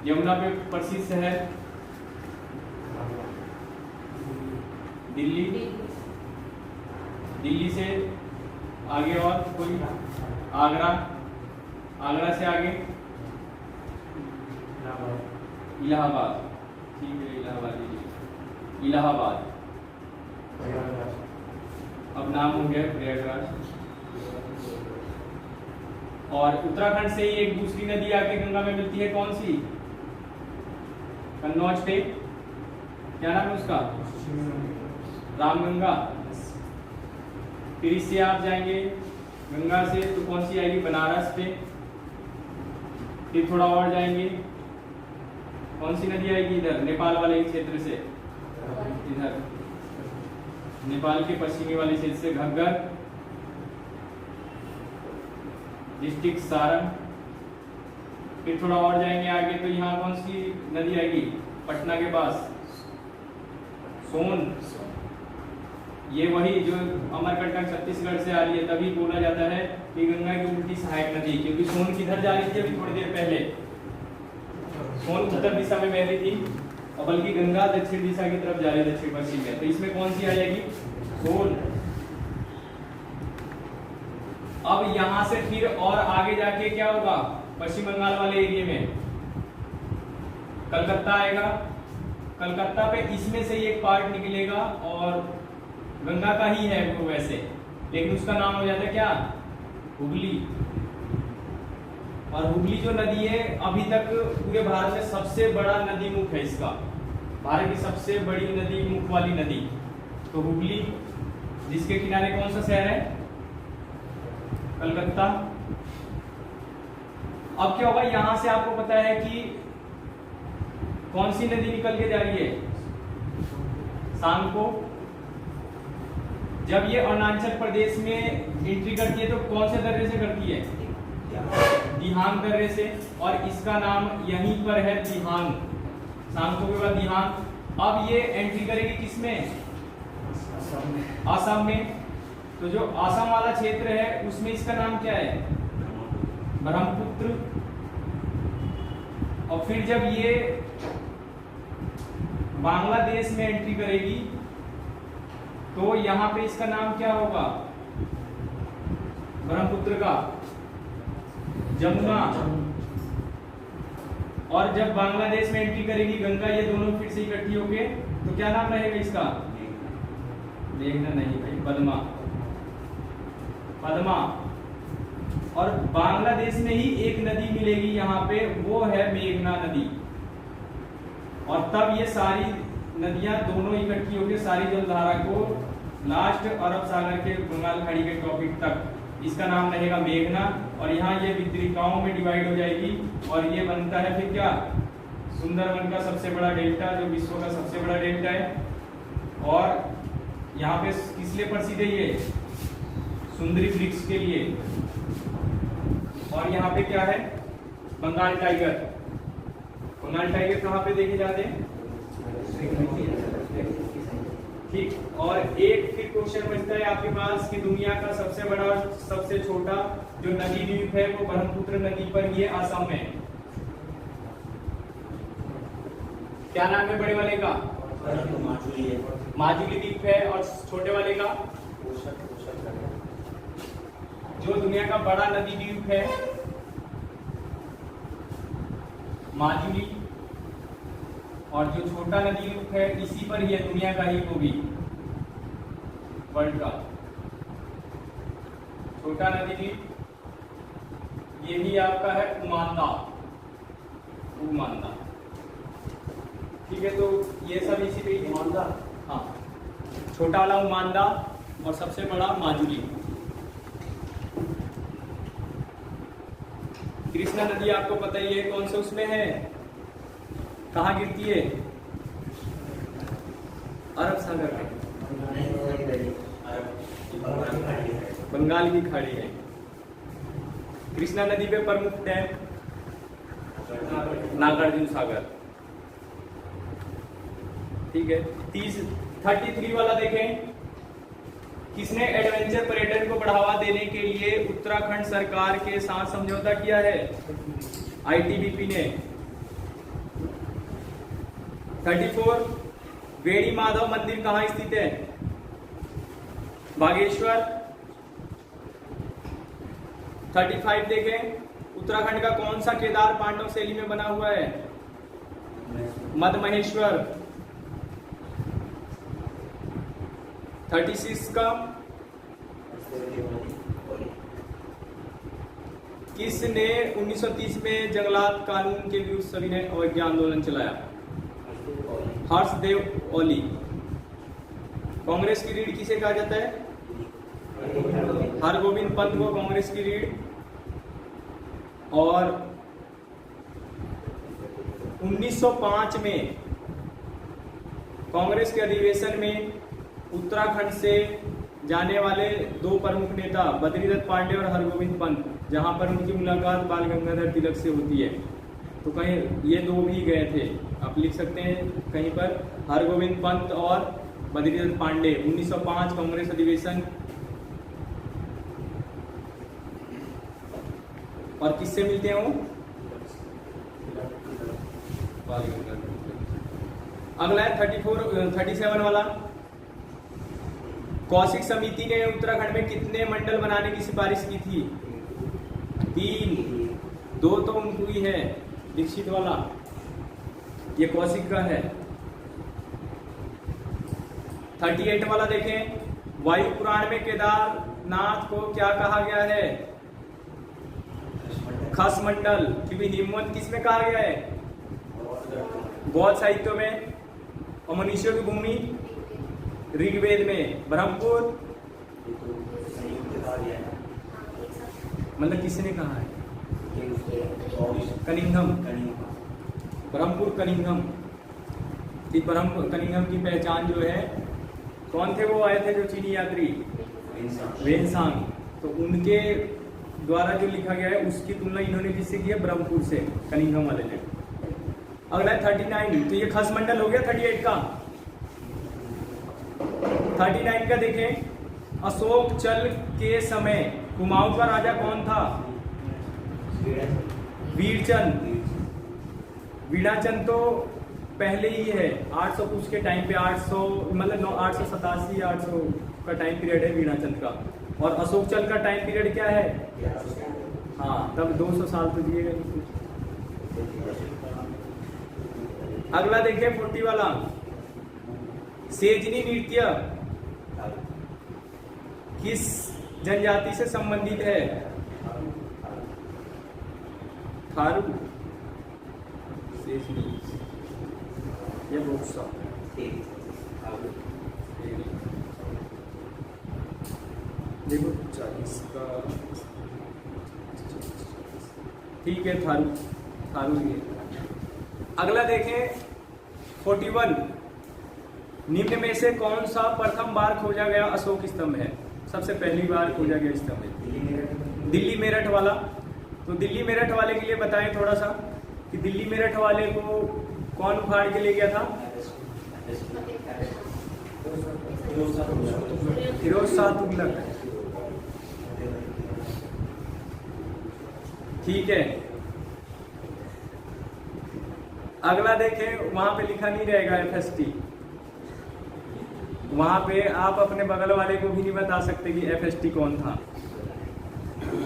यमुना पे प्रसिद्ध शहर दिल्ली। दिल्ली से आगे और कोई? आगरा। आगरा से आगे इलाहाबाद। ठीक है, इलाहाबाद। इलाहाबाद अब नाम हो गया प्रयागराज। और उत्तराखंड से ही एक दूसरी नदी आके गंगा में मिलती है, कौन सी? कन्नौज पे क्या नाम है उसका? रामगंगा। फिर इससे आप जाएंगे गंगा से तो कौन सी आएगी? बनारस पे। फिर थोड़ा और जाएंगे, कौन सी नदी आएगी? इधर नेपाल वाले क्षेत्र से, इधर नेपाल के पश्चिमी वाले क्षेत्र से घग्गर, डिस्ट्रिक्ट सारण। फिर थोड़ा और जाएंगे आगे तो यहाँ कौन सी नदी आएगी? पटना के पास सोन। ये वही जो अमरकंटक छत्तीसगढ़ से आ रही है, तभी बोला जाता है कि गंगा की उल्टी सहायक नदी, क्योंकि सोन किधर जा रही थी अभी थोड़ी देर पहले? सोन उत्तर दिशा में बह रही थी और बल्कि गंगा दक्षिण दिशा की तरफ जा रही है, दक्षिण पश्चिम में। तो इसमें कौन सी आ जाएगी? सोन। अब यहां से फिर और आगे जाके क्या होगा? पश्चिम बंगाल वाले एरिया में कलकत्ता आएगा। कलकत्ता पे इसमें से एक पार्ट निकलेगा और गंगा का ही है वो वैसे, लेकिन उसका नाम हो जाता है क्या? हुगली। और हुगली जो नदी है अभी तक पूरे भारत में सबसे बड़ा नदी मुख है इसका, भारत की सबसे बड़ी नदी मुख वाली नदी तो हुगली, जिसके किनारे कौन सा शहर है? कलकत्ता। अब क्या होगा? यहां से आपको पता है कि कौन सी नदी निकल के जा रही है? शाम को जब ये अरुणाचल प्रदेश में एंट्री करती है तो कौन से दर्रे से करती है? दिहांग दर्रे से। और इसका नाम यहीं पर है दिहांग, शाम को के बाद दिहांग। अब ये एंट्री करेगी किसमें? असम में। तो जो असम वाला क्षेत्र है उसमें इसका नाम क्या है? ब्रह्मपुत्र। और फिर जब ये बांग्लादेश में एंट्री करेगी तो यहां पे इसका नाम क्या होगा? ब्रह्मपुत्र का जमुना। और जब बांग्लादेश में एंट्री करेगी गंगा, ये दोनों फिर से इकट्ठी होंगे तो क्या नाम रहेगा इसका? मेघना नहीं भाई, पद्मा। पद्मा। और बांग्लादेश में ही एक नदी मिलेगी यहाँ पे, वो है मेघना नदी। और तब ये सारी नदियां दोनों इकट्ठी होकर सारी जलधारा को लास्ट अरब सागर के बंगाल खाड़ी के टॉपिक तक, इसका नाम रहेगा मेघना। और यहाँ ये वितरिकाओं में डिवाइड हो जाएगी और ये बनता है फिर क्या? सुंदरबन का सबसे बड़ा डेल्टा, जो विश्व का सबसे बड़ा डेल्टा है। और यहाँ पे किस लिए प्रसिद्ध है ये? सुंदरी वृक्ष के लिए। और यहाँ पे क्या है? बंगाल टाइगर। बंगाल टाइगर कहाँ पे देखे जाते हैं? ठीक। और एक फिर क्वेश्चन बचता है आपके पास कि दुनिया का सबसे बड़ा और सबसे छोटा जो नदी द्वीप है वो ब्रह्मपुत्र नदी पर ही है, असम में। क्या नाम है बड़े वाले का? माजुली द्वीप है। और छोटे वाले का? जो दुनिया का बड़ा नदी द्वीप है माजुली, और जो छोटा नदी द्वीप है इसी पर ही है, दुनिया का ही वो भी, वर्ल्ड का छोटा नदी द्वीप ये भी आपका है उमांदा। उमांदा। ठीक है, तो ये सब इसी पे उमांदा, हाँ, छोटा वाला उमांदा और सबसे बड़ा माजुली। कृष्णा नदी आपको पता ही है कौन से उसमें है, कहाँ गिरती है? अरब सागर में, बंगाल की खाड़ी है। कृष्णा नदी पे प्रमुख डैम नागार्जुन सागर। ठीक है, 33 वाला देखें। किसने एडवेंचर पर्यटन को बढ़ावा देने के लिए उत्तराखंड सरकार के साथ समझौता किया है? आईटीबीपी ने। 34 वेणी माधव मंदिर कहाँ स्थित है? बागेश्वर। 35 देखें, उत्तराखंड का कौन सा केदार पांडव शैली में बना हुआ है? मदमहेश्वर। 36 का किसने 1930 में जंगलात कानून के विरुद्ध सविनय अवज्ञा आंदोलन चलाया? हर्षदेव ओली। कांग्रेस की रीढ़ किसे कहा जाता है? हरगोविंद पंत को कांग्रेस की रीढ़। और 1905 में कांग्रेस के अधिवेशन में उत्तराखंड से जाने वाले दो प्रमुख नेता बद्रीदत्त पांडे और हरगोविंद पंत, जहां पर उनकी मुलाकात बाल गंगाधर तिलक से होती है, तो कहीं ये दो भी गए थे, आप लिख सकते हैं कहीं पर, हरगोविंद पंत और बद्रीदत्त पांडे। 1905 कांग्रेस अधिवेशन। और किससे मिलते हैं वो? बाल गंगाधर। अगला है 37 वाला। कौशिक समिति ने उत्तराखंड में कितने मंडल बनाने की सिफारिश की थी? 3। 2 तो उनको ही है, दीक्षित वाला, ये कौशिक का है। 38 वाला देखें, वायु पुराण में केदारनाथ को क्या कहा गया है? खस मंडल, क्योंकि हिमवंत किस में कहा गया है? बौद्ध साहित्य में। और मनुष्यों की भूमि ऋग्वेद में। ब्रह्मपुर मतलब किसने कहा है? कनिंघम। ब्रह्मपुर कनिंघम की कनिंघम की पहचान जो है, कौन थे वो आए थे जो चीनी यात्री? वेनसांग। तो उनके द्वारा जो लिखा गया है उसकी तुलना इन्होंने किससे की है? ब्रह्मपुर से, कनिंघम वाले ने। अगला है 39, तो ये खस मंडल हो गया 38 का। 39 का देखें, अशोक चल के समय कुमाऊं का राजा कौन था? वीरचंद। वीराचंद तो पहले ही है, 800 उसके टाइम पे, 800 मतलब 887 800 का टाइम पीरियड है वीराचंद का। और अशोक चल का टाइम पीरियड क्या है? हाँ, तब 200 साल तो दिए गए। अगला देखिए 40 वाला, सेजनी नृत्य किस जनजाति से संबंधित है? थारू, सेजनी, ये बोक्सा। देखो 40 का, ठीक है, थारू, थारू ये। अगला देखें 41, निम्न में से कौन सा प्रथम बार खोजा गया अशोक स्तंभ है? सबसे पहली बार खोजा गया स्तंभ है दिल्ली मेरठ वाला। तो दिल्ली मेरठ वाले के लिए बताएं थोड़ा सा कि दिल्ली मेरठ वाले को कौन उखाड़ के ले गया था? फिरोज शाह तुगलक। ठीक है। अगला देखें, वहां पे लिखा नहीं रहेगा FST, वहां पे आप अपने बगल वाले को भी नहीं बता सकते कि FST कौन था।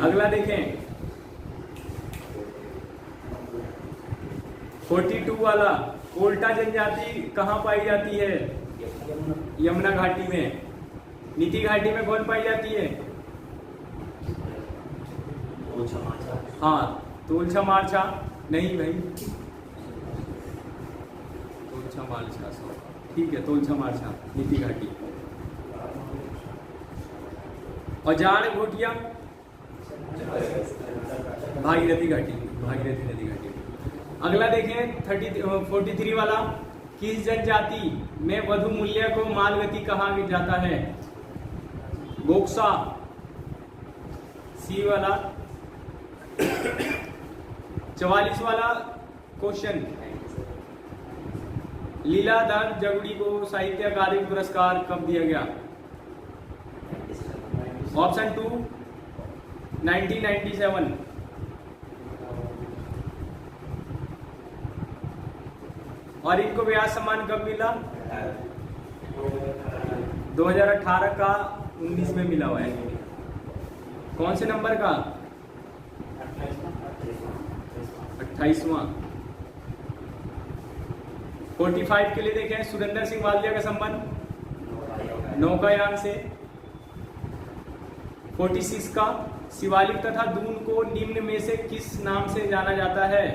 अगला देखें 42 वाला, कोल्टा जनजाति कहाँ पाई जाती है? यमुना घाटी में। नीति घाटी में कौन पाई जाती है? हाँ, तोलछा मारछा नहीं भाई, तोलछा मारछा, ठीक है, तोलछा मारछा, नीति घाटी। और जाड़ घोटिया भागीरथी घाटी, भागीरथी नदी घाटी। अगला देखें 43 वाला, किस जनजाति में वधु मूल्य को मालगति कहा जाता है? बोक्सा। सी वाला। 44 वाला क्वेश्चन, लीलाधर जगुड़ी को साहित्य अकादमी पुरस्कार कब दिया गया? ऑप्शन 2 1997। और इनको व्यास सम्मान कब मिला? 2018 का 19 में मिला हुआ है। कौन से नंबर का? 28वां। 45 के लिए देखें, सुरेंद्र सिंह वालिया का संबंध नौकायान से। 46 का, शिवालिक तथा दून को निम्न में से किस नाम से जाना जाता है?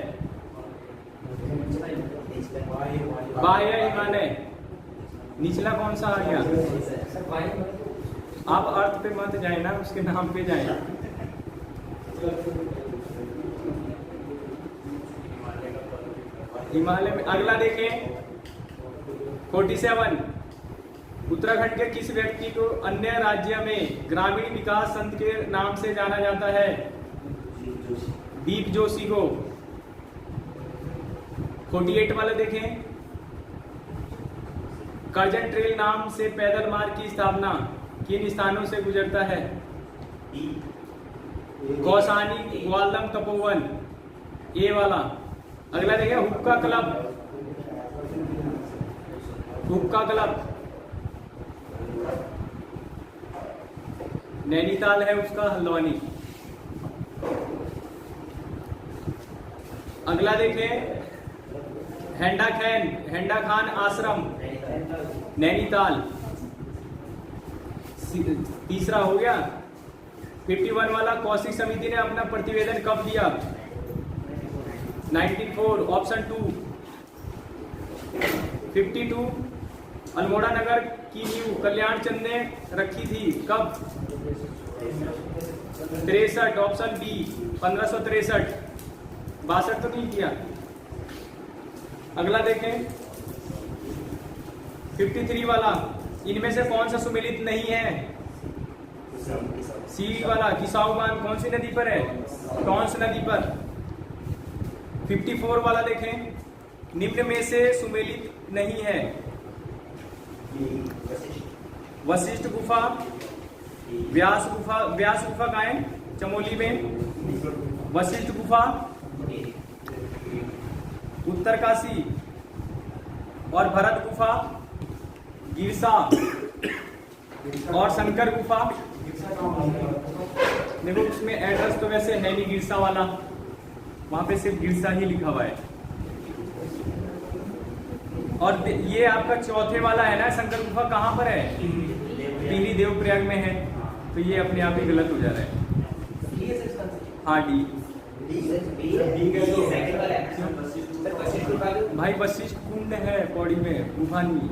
बाह्य हिमालय। निचला कौन सा आ गया? आप अर्थ पे मत जाए ना, उसके नाम पे जाए। हिमालय में अगला देखें 47। उत्तराखंड के किस व्यक्ति को अन्य राज्य में ग्रामीण विकास संत के नाम से जाना जाता है? दीप जोशी को। 48 वाले देखें, करजन ट्रेल नाम से पैदल मार्ग की स्थापना किन स्थानों से गुजरता है? कौसानी, ग्वालम, तपोवन। ए वाला। अगला देखें हुक्का क्लब। हुक्का क्लब नैनीताल है उसका, हल्द्वानी। अगला देखें हैंडा खान आश्रम, नैनीताल। तीसरा हो गया। 51 वाला, कौशिक समिति ने अपना प्रतिवेदन कब दिया? 94, ऑप्शन 2। 52, अल्मोड़ा नगर की नींव कल्याण चंद ने रखी थी, कब? 63, ऑप्शन बी, 1563। 62 तो नहीं किया। अगला देखें 53 वाला, इनमें से कौन सा सुमेलित नहीं है? सी वाला, किसाऊ बांध कौन सी नदी पर है? टॉन्स नदी पर। 54 वाला देखें, निम्न में से सुमेलित नहीं है? वशिष्ठ गुफा, व्यास गुफा कहाँ है? चमोली में। वशिष्ठ गुफा, उत्तरकाशी और भरत गुफा, गिरसा और शंकर गुफा। देखो उसमें एड्रेस तो वैसे है नहीं गिरसा वाला, वहां पे सिर्फ गिरसा ही लिखा हुआ है। और ये आपका चौथे वाला है ना, शंकर गुफा कहाँ पर है? टिहरी देवप्रयाग में है, तो ये अपने आप ही गलत हो जा रहा है। हाँ डी। भाई वशिष्ठ कुंड है पौड़ी में, गुफा नहीं।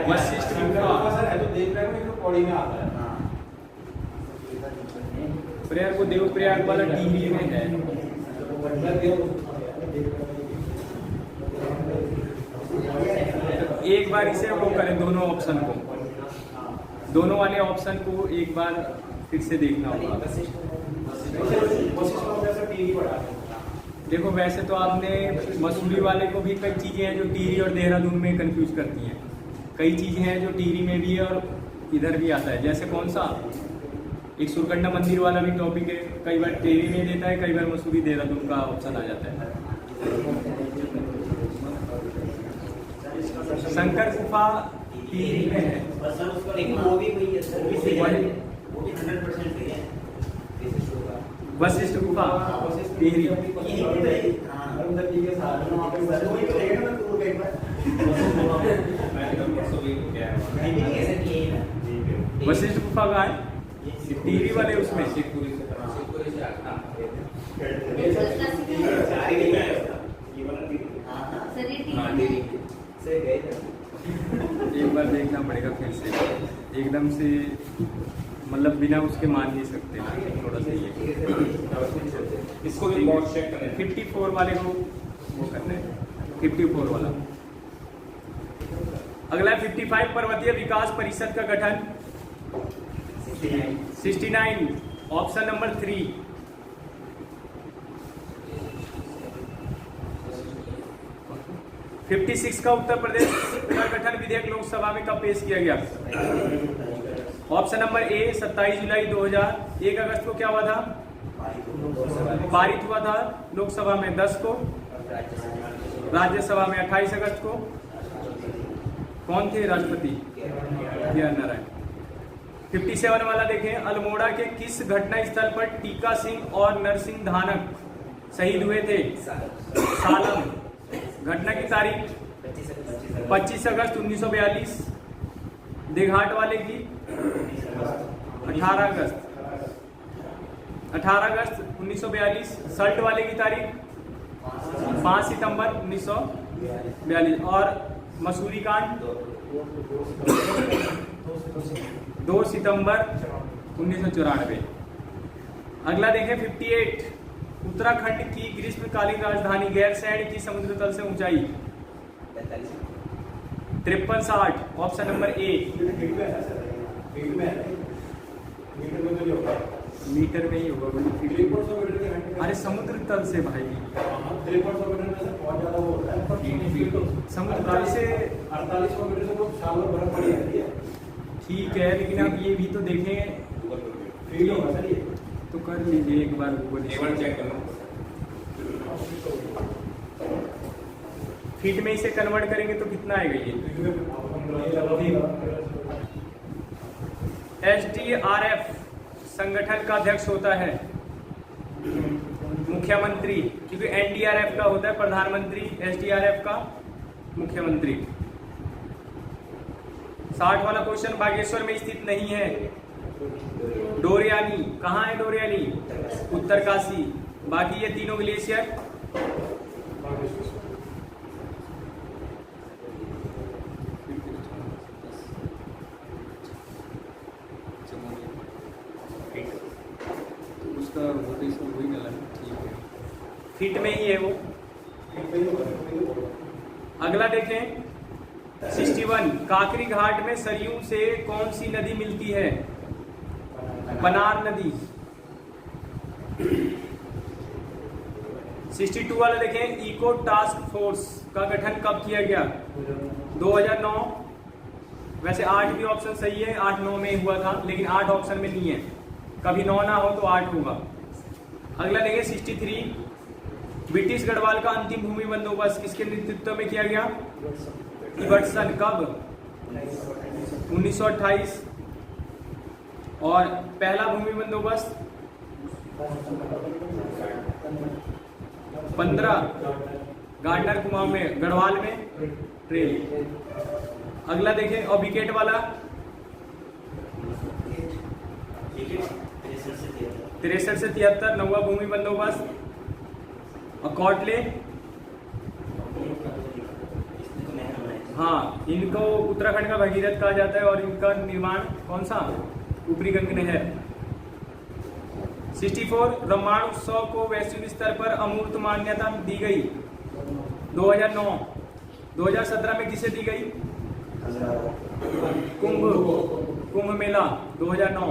वशिष्ठ पौड़ी में आता है। प्रयाग को देवप्रयाग वाला टिहरी में है। एक बार इसे वो करें, दोनों ऑप्शन को, दोनों वाले ऑप्शन को एक बार फिर से देखना होगा। देखो वैसे तो आपने मसूरी वाले को भी कई चीजें हैं जो टिहरी और देहरादून में कंफ्यूज करती हैं, कई चीजें हैं जो टिहरी में भी है और इधर भी आता है। जैसे कौन सा, एक सुरकंडा मंदिर वाला भी टॉपिक है, कई बार टिहरी में देता है, कई बार मसूरी देहरादून का ऑप्शन आ जाता है। शंकर गुफा टिहरी में है। वशिष्ठ गुफा टिहरी। वशिष्ठ गुफा का है टिहरी वाले उसमें। एक बार देखना पड़ेगा फिर से, एकदम से मतलब बिना उसके मान नहीं सकते, थोड़ा सा ये इसको भी बहुत चेक करें। 54 वाले को वो करना है, 54 वाला। अगला 55, पर्वतीय विकास परिषद का गठन 69, ऑप्शन नंबर 3। 56 का उत्तर प्रदेश का गठन विधेयक लोकसभा में कब पेश किया गया? ऑप्शन नंबर ए 27 जुलाई 2000। 1 अगस्त को क्या हुआ था? पारित हुआ था लोकसभा में। 10 को राज्यसभा में। 28 अगस्त को कौन थे राष्ट्रपति? नारायण। 57 वाला देखें, अल्मोड़ा के किस घटना स्थल पर टीका सिंह और नरसिंह धानक शहीद हुए थे? सालम। घटना की तारीख 25 अगस्त 1942। देघाट वाले की 18 अगस्त 1942। सल्ट वाले की तारीख 5 सितंबर 1942। और मसूरी कांड 2 सितंबर 1994। अगला देखें 58। उत्तराखंड की ग्रीष्मकालीन राजधानी गैरसैंण की समुद्र तल से ऊंचाई 5360। Option number A. मीटर में ही होगा भाई। अरे समुद्र तल से भाई, समुद्र तल से 4800 मीटर से तो साल भर बर्फ पड़ी रहती है। ठीक है, लेकिन अब ये भी तो देखें फील्ड होगा सर ये। तो कर लीजिए एक बार गूगल चेक कर लो। फीट में इसे कन्वर्ट करेंगे तो कितना आएगा ये? SDRF संगठन का अध्यक्ष होता है मुख्यमंत्री, क्योंकि NDRF का होता है प्रधानमंत्री, SDRF का मुख्यमंत्री। 60 वाला क्वेश्चन बागेश्वर में स्थित नहीं है। डोरियानी कहाँ है? डोरियानी उत्तरकाशी। बाकी ये तीनों ग्लेशियर उसका रोटेशन वही गलत है। ठीक है, फीट में ही है वो। अगला देखें 61। काकरी घाट में सरयू से कौन सी नदी मिलती है? बनार नदी। 62 वाला देखें इको टास्क फोर्स का गठन कब किया गया? 2009। वैसे 8 भी ऑप्शन सही है, 8-9 में हुआ था, लेकिन 8 ऑप्शन में नहीं है। कभी 9 ना हो तो 8 होगा। अगला देखें 63। ब्रिटिश गढ़वाल का अंतिम भूमि बंदोबस्त किसके नेतृत्व में किया गया? इबर्टसन। कब? 1928। और पहला भूमि बंदोबस्त 15 गार्डनर कुमाऊं में, गढ़वाल में ट्रेल। अगला देखें और विकेट वाला 63 से 73 नौवा भूमि बंदोबस्त। और कॉटले, हाँ, इनको उत्तराखंड का भगीरथ कहा जाता है। और इनका निर्माण कौन सा? ऊपरी गंग नहर। 64 रामायण उत्सव को वैश्विक स्तर पर अमूर्त मान्यता दी गई 2009। 2017 में किसे दी गई? कुंभ मेला 2009।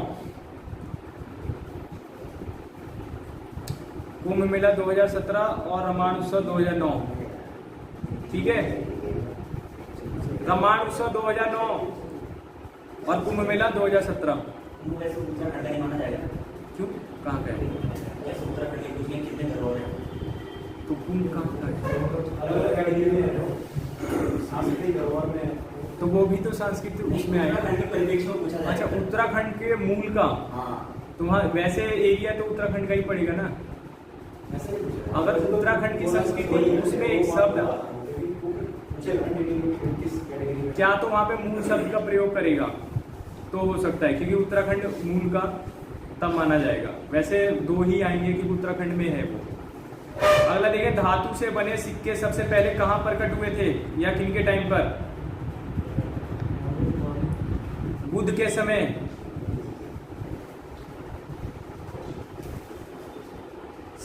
कुंभ मेला 2017 और रामायण उत्सव 2009। ठीक है, रामायण उत्सव 2009 और कुंभ मेला 2017। उत्तराखंड का माना जाएगा। क्यों? कहाँ का है? उत्तराखंड की दुनिया कितने घरों हैं? तो कुंभ कहाँ का है? अलग-अलग कैटेगरी में है। सांस्कृतिक धरोहर में तो वो भी तो सांस्कृतिक उसमें आएगा। उत्तराखंड के परिप्रेक्ष्य में पूछा जाएगा। अच्छा, उत्तराखंड के मूल का हाँ, तुम्हारा वैसे एरिया तो उत्तराखंड का ही पड़ेगा ना। अगर उत्तराखंड की संस्कृति उसमें एक शब्द क्या तो वहां पे मूल शब्द का प्रयोग करेगा तो हो सकता है, क्योंकि उत्तराखंड मूल का तब माना जाएगा। वैसे 2 ही आएंगे कि उत्तराखंड में है वो। अगला देखिए धातु से बने सिक्के सबसे पहले कहां प्रकट हुए थे या किन के टाइम पर? बुद्ध के समय।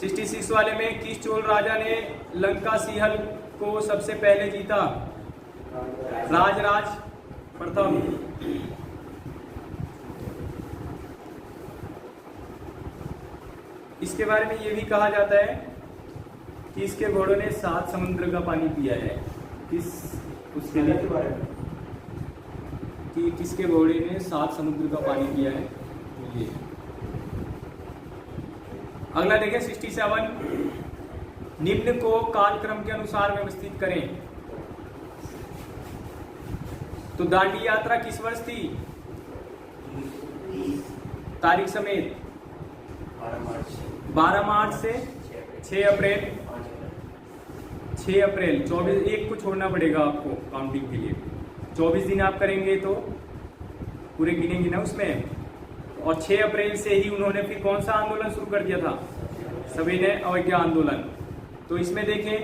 $66 वाले में किस चोल राजा ने लंका सिंहल को सबसे पहले जीता? राजराज प्रथम। इसके बारे में ये भी कहा जाता है कि इसके घोड़ों ने 7 समुद्र का पानी पिया है। किस उसके लिए के बारे में कि किसके घोड़े ने 7 समुद्र का पानी पिया है ये। अगला देखें 67। निम्न को कालक्रम के अनुसार व्यवस्थित करें। तो दांडी यात्रा किस वर्ष थी? तारीख समेत 12 मार्च से 6 अप्रैल। 6 अप्रैल 24, एक को छोड़ना पड़ेगा आपको काउंटिंग के लिए। 24 दिन आप करेंगे तो पूरे गिनेंगे ना उसमें। और 6 अप्रैल से ही उन्होंने फिर कौन सा आंदोलन शुरू कर दिया था, सविनय अवज्ञा आंदोलन। तो इसमें देखें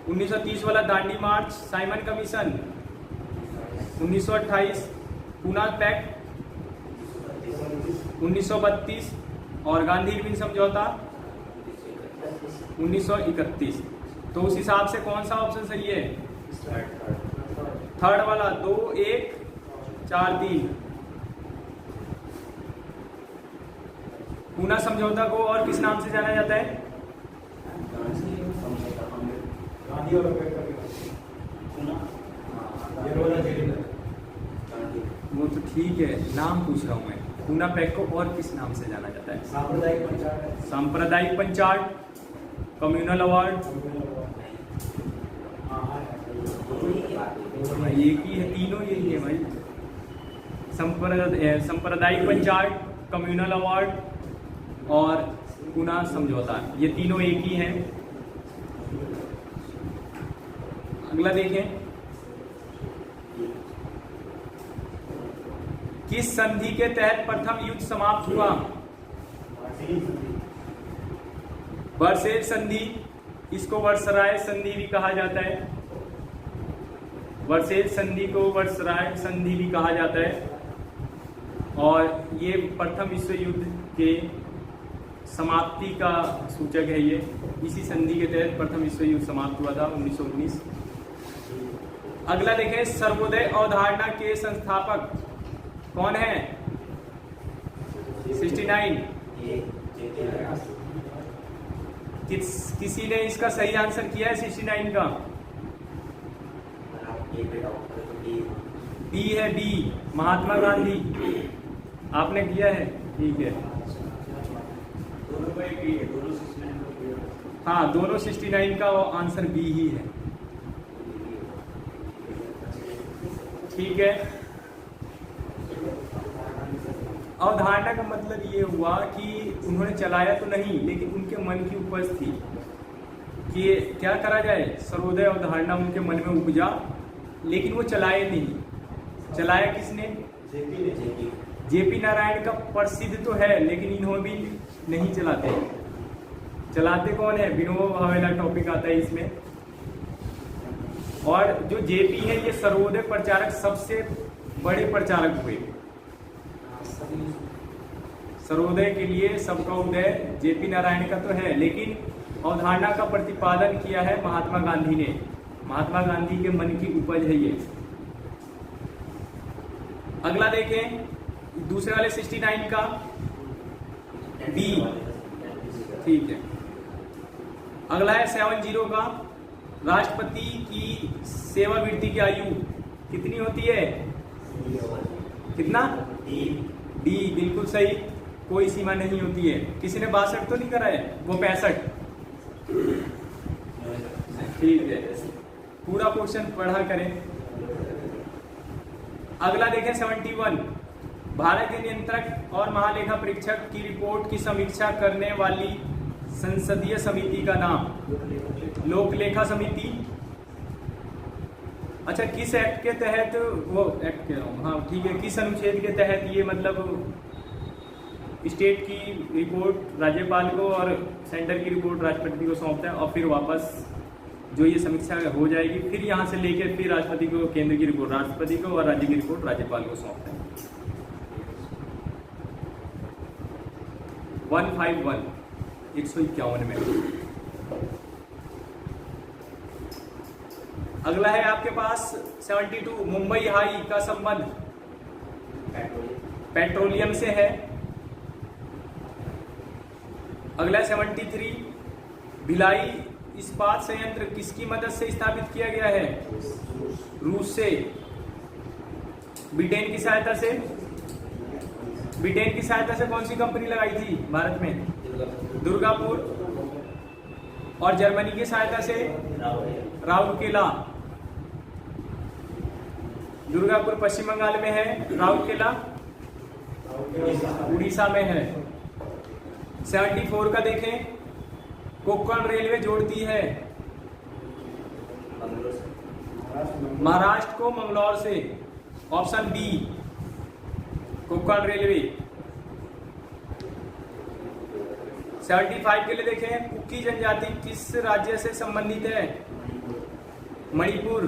1930 वाला दांडी मार्च, साइमन कमीशन, 1928 पूना पैक्ट, 1932 और गांधी इरविन समझौता 1931। तो उस हिसाब से कौन सा ऑप्शन सही है, थर्ड वाला 2, 1, 4, 3। पूना समझौता को और किस नाम से जाना जाता है, गांधी और अम्बेडकर के ये रोला जेल वो तो ठीक है, नाम पूछ रहा हूं मैं। पूना पैक्ट को और किस नाम से जाना जाता है, सांप्रदायिक पंचायत, सांप्रदायिक पंचायत, कम्युनल अवार्ड, एक ही है, तीनों यही है भाई। सांप्रदायिक पंचायत, कम्युनल अवार्ड और पूना समझौता, ये तीनों एक ही हैं। अगला देखें, किस संधि के तहत प्रथम युद्ध समाप्त हुआ, वर्सेल संधि, इसको वर्सराय संधि भी कहा जाता है, वर्सेल संधि को वर्सराय संधि भी कहा जाता है। और ये प्रथम विश्व युद्ध के समाप्ति का सूचक है। ये इसी संधि के तहत प्रथम विश्व युद्ध समाप्त हुआ था 1919। अगला देखें, सर्वोदय अवधारणा के संस्थापक कौन है, 69। किसी ने इसका सही आंसर किया है 69 का, बी है, बी महात्मा गांधी। आपने किया है, ठीक है। हाँ, दोनों 69 का आंसर बी ही है, ठीक है। अवधारणा का मतलब ये हुआ कि उन्होंने चलाया तो नहीं, लेकिन उनके मन की उपज थी कि क्या करा जाए, सर्वोदय अवधारणा उनके मन में उपजा, लेकिन वो चलाए नहीं। चलाया किसने, जेपी नारायण का प्रसिद्ध तो है, लेकिन इन्होंने भी नहीं चलाते। चलाते कौन है, विनोबा भावे, टॉपिक आता है इसमें। और जो जेपी है, ये सर्वोदय प्रचारक सबसे बड़े प्रचारक हुए। सर्वोदय के लिए सबका उदय जेपी नारायण का तो है, लेकिन अवधारणा का प्रतिपादन किया है महात्मा गांधी ने। महात्मा गांधी के मन की उपज है ये। अगला देखें, दूसरे वाले 69 का बी, ठीक है। अगला है 70 का, राष्ट्रपति की सेवावृत्ति की आयु कितनी होती है, कितना, डी, बिल्कुल सही, कोई सीमा नहीं होती है। किसी ने 62 तो नहीं करा है, वो 65, ठीक है। पूरा क्वेश्चन पढ़ा करें। अगला देखें 71, भारत के नियंत्रक और महालेखा परीक्षक की रिपोर्ट की समीक्षा करने वाली संसदीय समिति का नाम, लोक लेखा समिति। अच्छा, किस एक्ट के तहत, वो एक्ट कह रहा हूँ, हाँ ठीक है, किस अनुच्छेद के तहत ये मतलब स्टेट की रिपोर्ट राज्यपाल को और सेंटर की रिपोर्ट राष्ट्रपति को सौंपता है, और फिर वापस जो ये समीक्षा हो जाएगी, फिर यहाँ से लेकर फिर राष्ट्रपति को, केंद्र की रिपोर्ट राष्ट्रपति को और राज्य की रिपोर्ट राज्यपाल को सौंपता है। 151, 151 में। अगला है आपके पास 72, मुंबई हाई का संबंध पेट्रोलियम से है। अगला 73, भिलाई इस्पात संयंत्र किसकी मदद से स्थापित किया गया है, रूस से। ब्रिटेन की सहायता से, ब्रिटेन की सहायता से कौन सी कंपनी लगाई थी भारत में, दुर्गापुर। और जर्मनी की सहायता से राउरकेला। दुर्गापुर पश्चिम बंगाल में है, राउरकेला उड़ीसा में है। 74 का देखें, कोंकण रेलवे जोड़ती है महाराष्ट्र को मंगलौर से, ऑप्शन बी। कोंकण रेलवे। 75 के लिए देखें, कुकी जनजाति किस राज्य से संबंधित है? मणिपुर।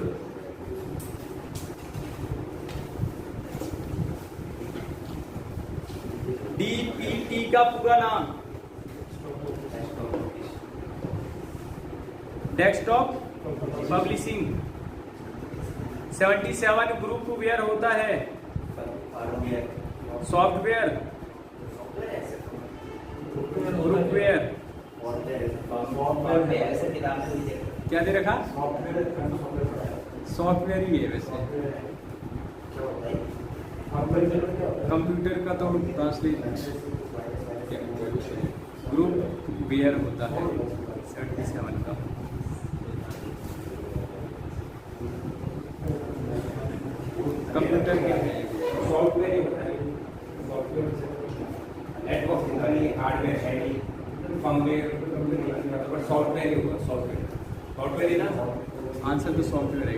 डीपीटी का पूरा नाम? Desktop publishing. 77 ग्रुप वेयर होता है? Software, groupware. क्या दे रखा? सॉफ्टवेयर ही है वैसे। कंप्यूटर का तो ट्रांसलेट ग्रुप वेयर होता है 77 का। कंप्यूटर के सॉफ्टवेयर ही होता है, नेटवर्क कंपनी हार्डवेयर है नहीं, फर्मवेयर मतलब सॉफ्टवेयर ही होगा। सॉफ्टवेयर ही ना आंसर तो सॉफ्टवेयर है।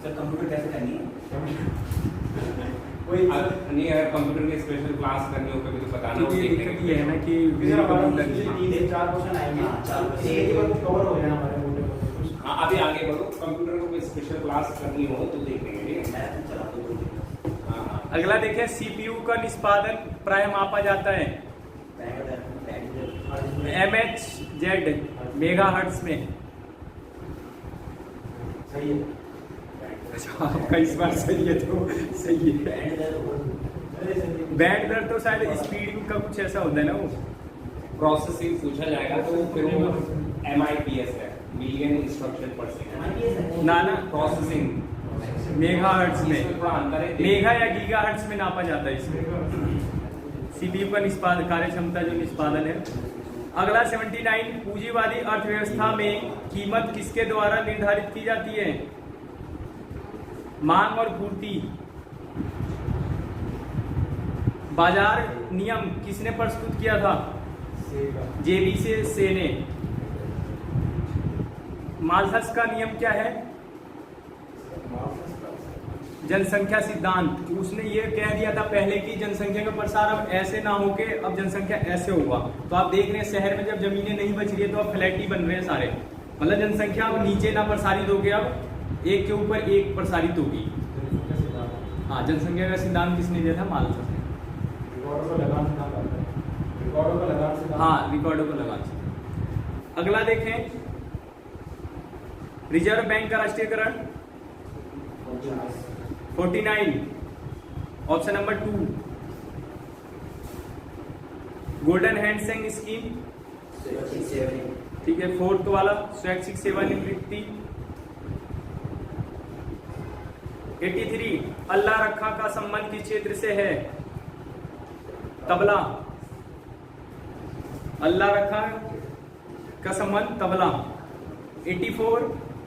सर कंप्यूटर कैसे करनी है? कोई नहीं, अगर कंप्यूटर की स्पेशल क्लास करनी हो कभी तो बताना। क्योंकि दिक्कत ये है ना कि सर हमारा कंप्यूटर तीन से चार क्वेश्चन आएंगे, हाँ, चार क्वेश्चन। एक बार कवर हो जाए हमारे मोटे मोटे। हाँ, अभी आगे बढ़ो। कंप्यूटर को कोई स्पेशल क्लास करनी हो तो देख लेंगे, ठीक है? हाँ हाँ। अगला देखें, सीपीयू का निष्पादन प्राय मापा जाता है MHz मेगाहर्ट्ज में। सही है। अच्छा, आपका इस बार सही है तो सही है। बैंड दर तो शायद स्पीड का कुछ ऐसा होता है ना, वो प्रोसेसिंग पूछा जाएगा तो फिर वो MIPS है, मिलियन इंस्ट्रक्शन पर सेकंड। ना प्रोसेसिंग मेगाहर्ट्ज में, थोड़ा अंतर है। मेगा या गीगाहर्ट्ज में नापा जाता है इसमें। सीपीयू का निष्पादन कार्य क्षमता जो निष्पादन है। अगला 79, पूंजीवादी अर्थव्यवस्था में कीमत किसके द्वारा निर्धारित की जाती है? मांग और पूर्ति। बाजार नियम किसने प्रस्तुत किया था? JB से ने। माल्थस का नियम क्या है? जनसंख्या सिद्धांत। उसने ये कह दिया था पहले कि जनसंख्या का प्रसार अब ऐसे ना होके अब जनसंख्या ऐसे होगा। तो आप देख रहे हैं शहर में जब जमीनें नहीं बच रही है तो अब फ्लैट ही बन रहे हैं सारे, मतलब जनसंख्या अब नीचे ना प्रसारित होगी, अब एक के ऊपर एक प्रसारित होगी। हाँ, जनसंख्या का सिद्धांत किसने दिया था? माल्थस ने। हाँ, रिकॉर्डों को लगान से। अगला देखें, रिजर्व बैंक का राष्ट्रीयकरण 49, ऑप्शन नंबर 2। गोल्डन हैंडसेंग स्कीम, ठीक है। 4th वाला स्वैच्छिक सेवानिवृत्ति। 83, अल्लाह रखा का संबंध किस क्षेत्र से है? तबला। अल्लाह रखा का संबंध तबला। 84,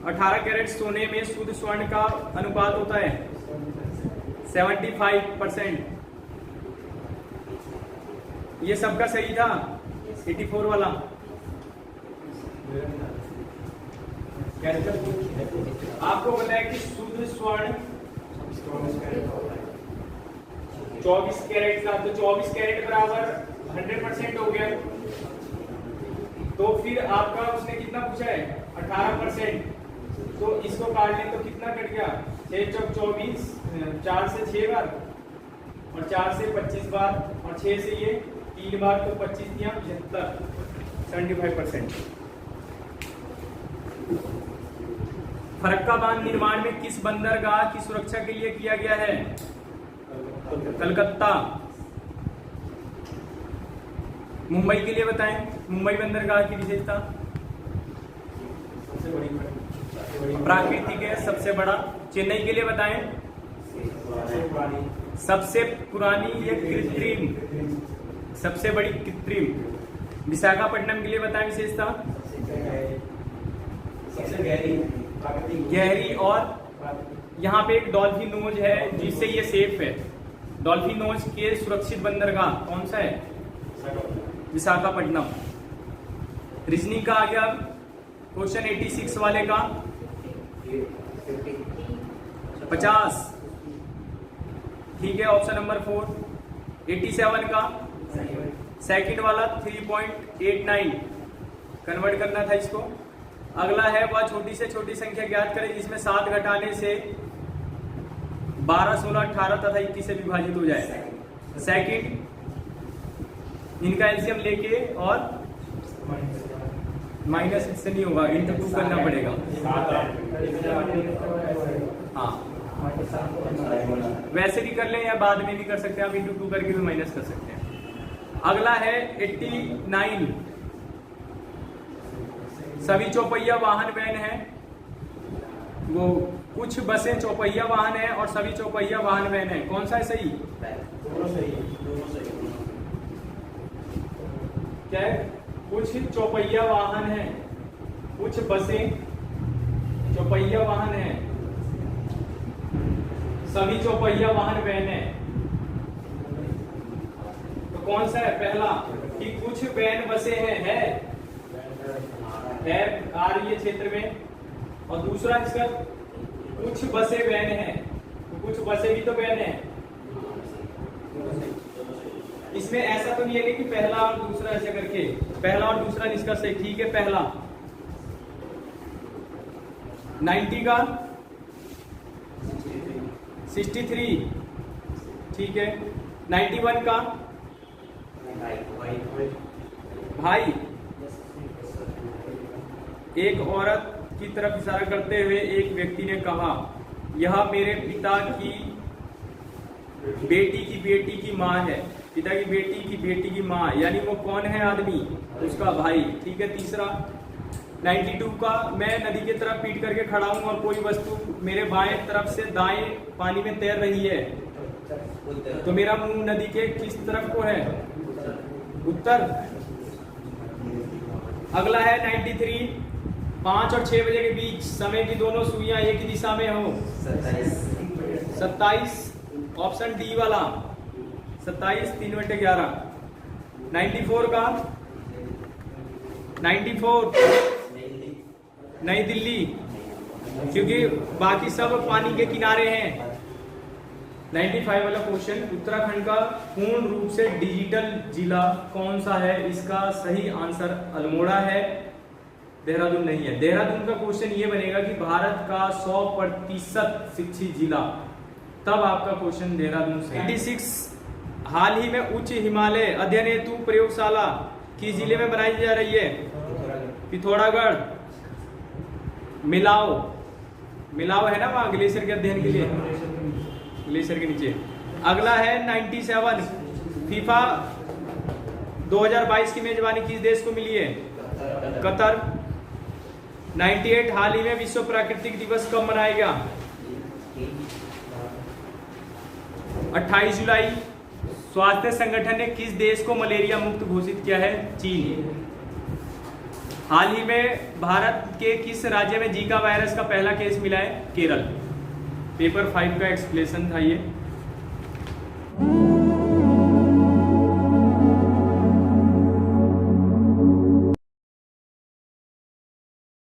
18 कैरेट सोने में शुद्ध स्वर्ण का अनुपात होता है 75%। ये सबका सही था 84 वाला। आपको पता है कि शुद्ध स्वर्ण 24 कैरेट का, तो 24 कैरेट बराबर 100% हो गया। तो फिर आपका उसने कितना पूछा है? 18%। तो इसको काट लें तो कितना कट गया? 6 चौक 24, 4 से 6 बार और 4 से 25 बार और 6 से ये 3 बार, तो 25 या 75%। फरक्का बांध निर्माण में किस बंदरगाह की सुरक्षा के लिए किया गया है? कलकत्ता। मुंबई के लिए बताएं, मुंबई बंदरगाह की विशेषता? प्राकृतिक है, सबसे बड़ा। चेन्नई के लिए बताएं, सबसे पुरानी या कृत्रिम, सबसे बड़ी कृत्रिम। विशाखापट्टनम के लिए बताएं विशेषता? सबसे गहरी, गहरी। और यहाँ पे एक डॉल्फिन नोज है जिससे ये सेफ है। डॉल्फिन नोज के सुरक्षित बंदरगाह कौन सा है? विशाखापट्टनम। रीजनिंग का आ गया क्वेश्चन 86 वाले का। 50। ठीक है, ऑप्शन नंबर 4। 87 का सेकंड वाला 3.89 कन्वर्ट करना था इसको। अगला है वह छोटी से छोटी संख्या ज्ञात करें जिसमें 7 घटाने से 12, 16, 18 तथा 21 से विभाजित हो जाए। सेकंड, इनका एलसीएम लेके और माइनस इससे नहीं होगा, इंटू 2 करना पड़ेगा। हाँ, वैसे भी कर लें या बाद में भी कर सकते हैं, आप इंटू 2 करके भी माइनस कर सकते हैं। अगला है 89। सभी चौपहिया वाहन वैन है, वो कुछ बसें चौपहिया वाहन है और सभी चौपहिया वाहन वैन है। कौन सा है सही? क्या है? कुछ चौपहिया वाहन है, कुछ बसें चौपहिया वाहन है, सभी चौपहिया वाहन वैन है। तो कौन सा है? पहला कि कुछ वैन बसें हैं, है आ रही है क्षेत्र में। और दूसरा इसका कुछ बसें वैन है, तो कुछ बसें भी तो वैन है। इसमें ऐसा तो नहीं है कि पहला और दूसरा ऐसे करके, पहला और दूसरा निष्कर्ष है। ठीक है, पहला 90 का 63। ठीक है, 91 का भाई। एक औरत की तरफ इशारा करते हुए एक व्यक्ति ने कहा, यह मेरे पिता की बेटी की माँ है। पिता की बेटी की माँ, यानी वो कौन है आदमी? उसका भाई। ठीक है, तीसरा 92 का मैं नदी की तरफ पीट करके खड़ा हूं और कोई वस्तु मेरे बाएं तरफ से दाएं पानी में तैर रही है, तो मेरा मुंह नदी के किस तरफ को है? उत्तर। अगला है 93। 5 और 6 बजे के बीच समय की दोनों सुइयां एक ही दिशा में हो। 27, ऑप्शन डी वाला 27, 3/11। 94 का 94 नई दिल्ली, क्योंकि बाकी सब पानी के किनारे हैं। 95 वाला क्वेश्चन, उत्तराखंड का पूर्ण रूप से डिजिटल जिला कौन सा है? इसका सही आंसर अल्मोड़ा है, देहरादून नहीं है। देहरादून का क्वेश्चन ये बनेगा कि भारत का 100% शिक्षित जिला, तब आपका क्वेश्चन देहरादून से। 86, हाल ही में उच्च हिमालय अध्ययन हेतु प्रयोगशाला किस जिले में बनाई जा रही है? पिथौरागढ़। मिलाओ है ना वहां ग्लेशियर के अध्ययन के लिए, ग्लेशियर के नीचे। अगला है 97, फीफा 2022 की मेजबानी किस देश को मिली है? कतर। 98, हाल ही में विश्व प्राकृतिक दिवस कब मनाएगा? 28 जुलाई। स्वास्थ्य संगठन ने किस देश को मलेरिया मुक्त घोषित किया है? चीन। हाल ही में भारत के किस राज्य में जीका वायरस का पहला केस मिला है? केरल। पेपर 5 का एक्सप्लेनेशन था ये।